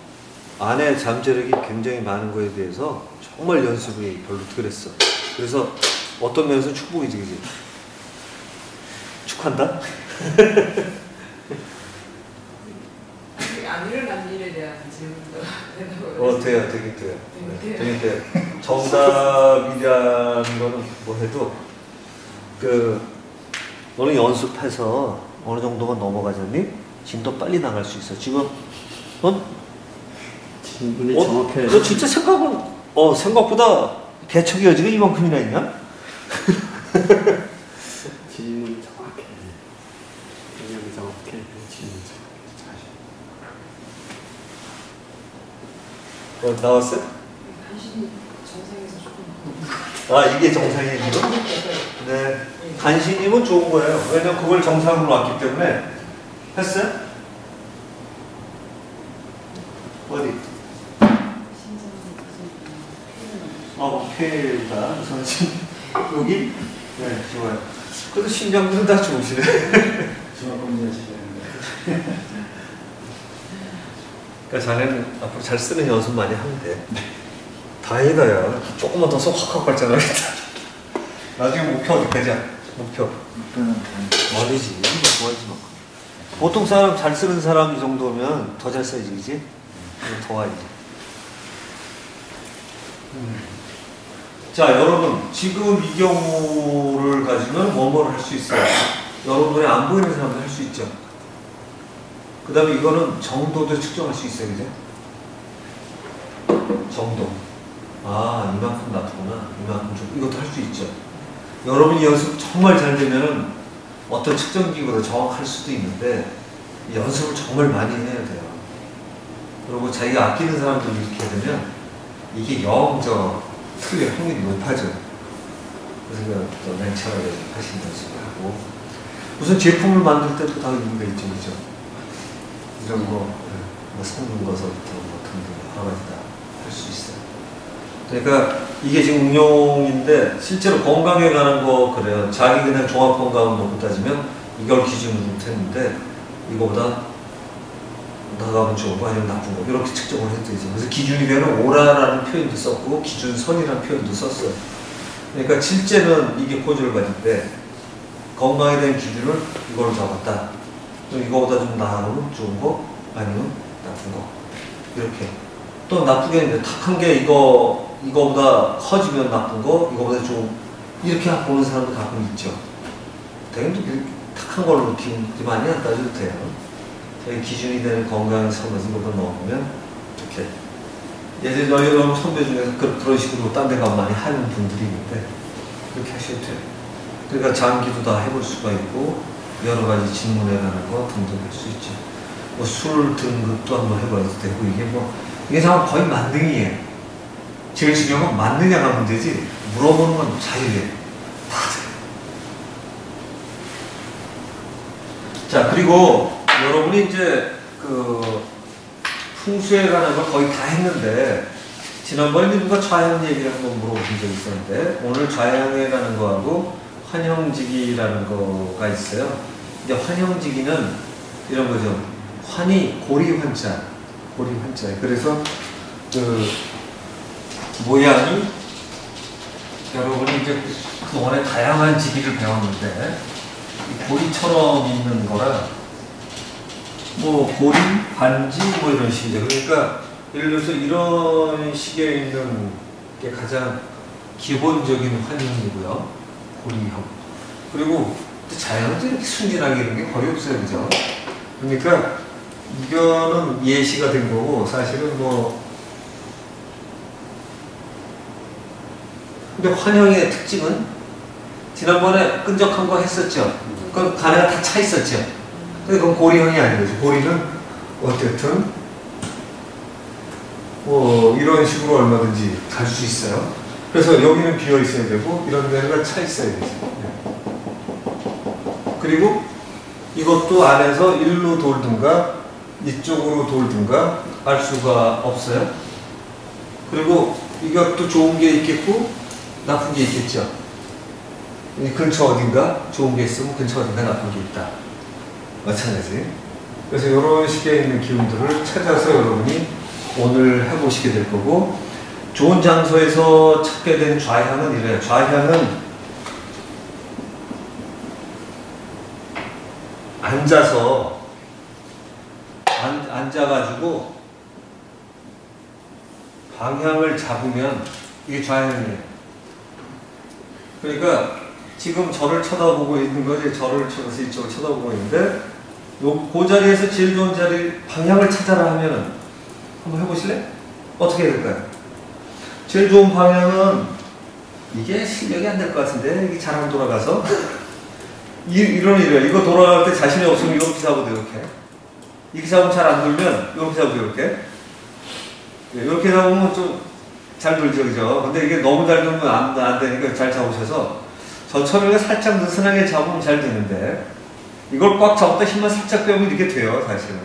안에 잠재력이 굉장히 많은 거에 대해서 정말 연습이 별로 덜했어. 그래서 어떤 면에서 축복이지, 그지? 축한다? 안 일어난 일에 대한 질문도 되나요? 돼요. 되긴 돼요. 되긴 돼요. 정답이라는 거는 뭐 해도, 너는 연습해서 어느 정도가 넘어가잖니? 진도 빨리 나갈 수 있어. 지금, 질문이 정확해. 너 진짜 생각보다 개척의 여지가 이만큼이나 있냐? 질문이 정확해. 영역이 정확해. 질문이 정확해. 나왔어요? 간신히 정상에서 조금 이게 정상이에요, 지금? 네. 간신이면 좋은 거예요. 왜냐면 그걸 정상으로 놨기 때문에. 했어요? 어디? 폐가 우선 여기? 네, 좋아요. 그래도 심장들은 다 좋으시네. 그러니까 자네는 앞으로 잘 쓰는 연습 많이 하면 돼. 다행이다, 야. 조금만 더 쏙 확확 발전하겠다. 나중에 목표 어디까지야? 목표. 목표는 아니지. 좋아하지 마. 보통 사람 잘 쓰는 사람 이 정도면 더 잘 써야지, 그지? 더 와야지. 자, 여러분. 지금 이 경우를 가지면 뭐뭐를 할 수 있어요. 여러분이 안 보이는 사람도 할 수 있죠. 그 다음에 이거는 정도도 측정할 수 있어요, 그죠? 정도. 이만큼 나쁘구나. 이만큼 좀. 이것도 할 수 있죠. 여러분이 연습 정말 잘 되면은 어떤 측정기보다 정확할 수도 있는데 연습을 정말 많이 해야 돼요. 그리고 자기가 아끼는 사람들 이렇게 되면 이게 틀릴 확률이 높아져요. 그래서 또 냉철하게 하시는 연습을 하고 우선 제품을 만들 때도 다 의미가 있죠, 그죠? 이런 거, 섞는 것부터 등등 여러 가지 다 할 수 있어요. 그러니까 이게 지금 응용인데 실제로 건강에 관한 거 그래요. 자기 그냥 종합 건강을 놓고 따지면 이걸 기준으로 했는데 이거보다 나가면 좋은 거 아니면 나쁜 거 이렇게 측정을 해도 되죠. 그래서 기준이 되면 오라라는 표현도 썼고 기준선이라는 표현도 썼어요. 그러니까 실제는 이게 고지를 가진데 건강에 대한 기준을 이걸로 잡았다. 그럼 이거보다 좀 나으면 좋은 거 아니면 나쁜 거 이렇게. 또 나쁘게 했는데 탁한 게 이거보다 커지면 나쁜 거, 이거보다 좀 이렇게 보는 사람도 가끔 있죠. 되게 탁한 걸로 기분 많이 안 따져도 돼요. 저희 기준이 되는 건강한 선에서 이거보다 넣으면 이렇게. 예전에 여러분 선배 중에서 그런 식으로 딴 데 가면 많이 하는 분들이 있는데 그렇게 하셔도 돼요. 그러니까 장기도 다 해볼 수가 있고 여러 가지 질문에 관한 거 등등 할 수 있죠. 뭐 술 등급도 한번 해봐도 되고 이게 참 거의 만능이에요. 제일 중요한 건 맞느냐가 문제지 물어보는 건 자유예요. 다 돼요. 자, 그리고 여러분이 이제 풍수에 관한 걸 거의 다 했는데 지난번에 누가 좌향 얘기를 한번 물어보신 적이 있었는데 오늘 좌향에 관한 거하고 환형지기라는 거가 있어요. 이제 환형지기는 이런 거죠. 환이 고리 환자. 그래서 모양이 여러분이 이제 그동안에 다양한 지기를 배웠는데 이 고리처럼 있는 거라 뭐 고리, 반지 뭐 이런 식이죠. 그러니까 예를 들어서 이런 식에 있는 게 가장 기본적인 환형이고요. 고리형. 그리고 자연도 이렇게 순진하게 이런 게 거의 없어요, 그죠? 그러니까 이거는 예시가 된 거고 사실은 뭐 근데 환영의 특징은 지난번에 끈적한 거 했었죠. 그건 간에가 다 차 있었죠. 근데 그건 고리형이 아닌 거죠. 고리는 어쨌든 뭐 이런 식으로 얼마든지 갈 수 있어요. 그래서 여기는 비어 있어야 되고 이런 데가 차 있어야 되죠. 그리고 이것도 안에서 일로 돌든가 이쪽으로 돌든가 알 수가 없어요. 그리고 이것도 좋은 게 있겠고 나쁜 게 있겠죠. 이 근처 어딘가 좋은 게 있으면 근처 어딘가 나쁜 게 있다. 마찬가지. 그래서 이런 식의 있는 기운들을 찾아서 여러분이 오늘 해보시게 될 거고 좋은 장소에서 찾게 된 좌향은 이래요. 좌향은 앉아서 앉아가지고 방향을 잡으면 이게 좌향이에요. 그러니까 지금 저를 쳐다보고 있는 거지 저를 쳐서 이쪽을 쳐다보고 있는데 그 자리에서 제일 좋은 자리 방향을 찾아라 하면은 한번 해보실래? 어떻게 해야 될까요? 제일 좋은 방향은 이게 실력이 안 될 것 같은데 이게 잘 안 돌아가서 이래요. 이거 돌아갈 때 자신이 없으면 이렇게 잡아도 이렇게 잡으면 잘 안 돌면 이렇게 잡아도 이렇게 잡으면 좀 잘 돌죠, 그죠? 근데 이게 너무 잘 돌면 안 되니까 잘 잡으셔서 저처럼 살짝 느슨하게 잡으면 잘 되는데 이걸 꽉 잡았다 힘만 살짝 빼면 이렇게 돼요, 사실은.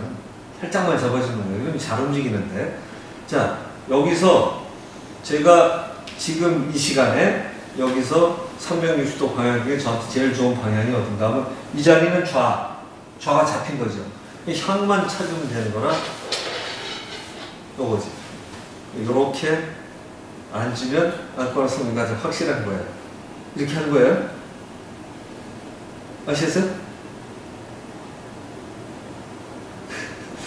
살짝만 잡아주는 거예요. 그럼 잘 움직이는데. 자, 여기서 제가 지금 이 시간에 여기서 360도 방향 중에 저한테 제일 좋은 방향이 어딘가 하면 이 자리는 좌가 잡힌 거죠. 향만 찾으면 되는 거라 요거지. 이렇게 앉으면 안과성이 아주 확실한 거예요. 이렇게 하는 거예요. 아시겠어요?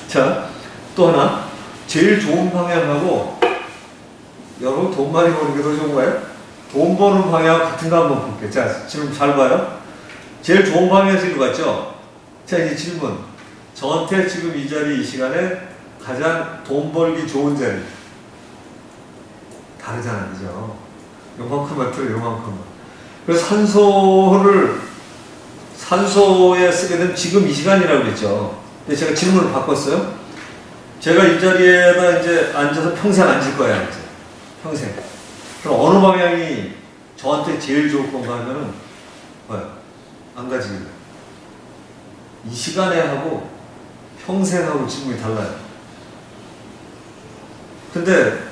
자, 또 하나. 제일 좋은 방향하고 여러분 돈 많이 버는 게 더 좋은 거예요? 돈 버는 방향 같은 거 한번 볼게요. 자, 지금 잘 봐요. 제일 좋은 방향에서 이거 같죠? 자, 이제 질문. 저한테 지금 이 자리 이 시간에 가장 돈 벌기 좋은 자리. 다르잖아, 그죠? 요만큼만 틀어, 요만큼만. 그래서 산소에 쓰게 되면 지금 이 시간이라고 그랬죠. 근데 제가 질문을 바꿨어요. 제가 이 자리에다 이제 앉아서 평생 앉을 거야, 이제. 평생. 그럼 어느 방향이 저한테 제일 좋을 건가 하면은, 뭐야? 안 가지기가. 이 시간에 하고 평생하고 질문이 달라요. 근데,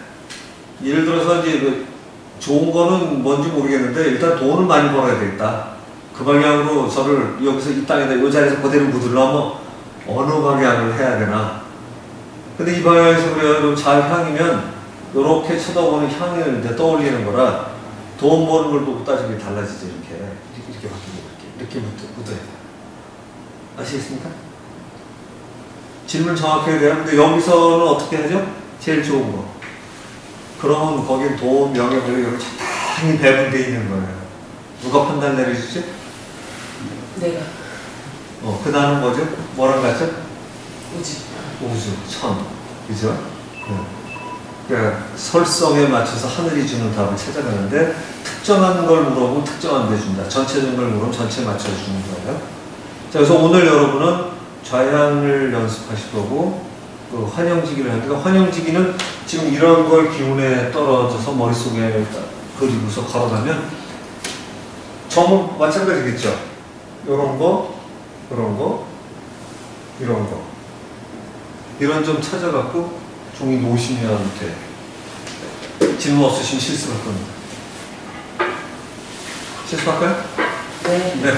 예를 들어서 이제 좋은 거는 뭔지 모르겠는데 일단 돈을 많이 벌어야 되겠다. 그 방향으로 저를 여기서 이 땅에다 이 자리에서 그대로 묻으려면 어느 방향을 해야 되나. 근데 이 방향에서 그래요. 여러분 좌향이면 이렇게 쳐다보는 향을 이제 떠올리는 거라 돈 버는 걸 보고 따지면 달라지죠. 이렇게 바뀌고 이렇게 묻어야 돼요. 아시겠습니까? 질문 정확히 해야 돼요. 근데 여기서는 어떻게 하죠? 제일 좋은 거. 그러면 거긴 돈, 명예, 권력 이런 적당히 배분되어 있는 거예요. 누가 판단 내려주지? 내가. 그 다음은 뭐죠? 뭐랑 같죠? 우주, 천. 그죠? 그러니까 설성에 맞춰서 하늘이 주는 답을 찾아가는데 특정한 걸 물어보면 특정한 데 준다. 전체적인 걸 물어보면 전체 맞춰주는 거예요. 자, 그래서 오늘 여러분은 좌향을 연습하실 거고 그 환영지기를 하니까 환영지기는 지금 이런 걸 기운에 떨어져서 머릿속에 그리고서 걸어가면 점은 마찬가지겠죠. 이런 거, 이런 거, 이런 거. 이런 점 찾아갖고 종이 놓으시면 돼. 질문 없으시면 실수할 겁니다. 실수할까요? 네. 네.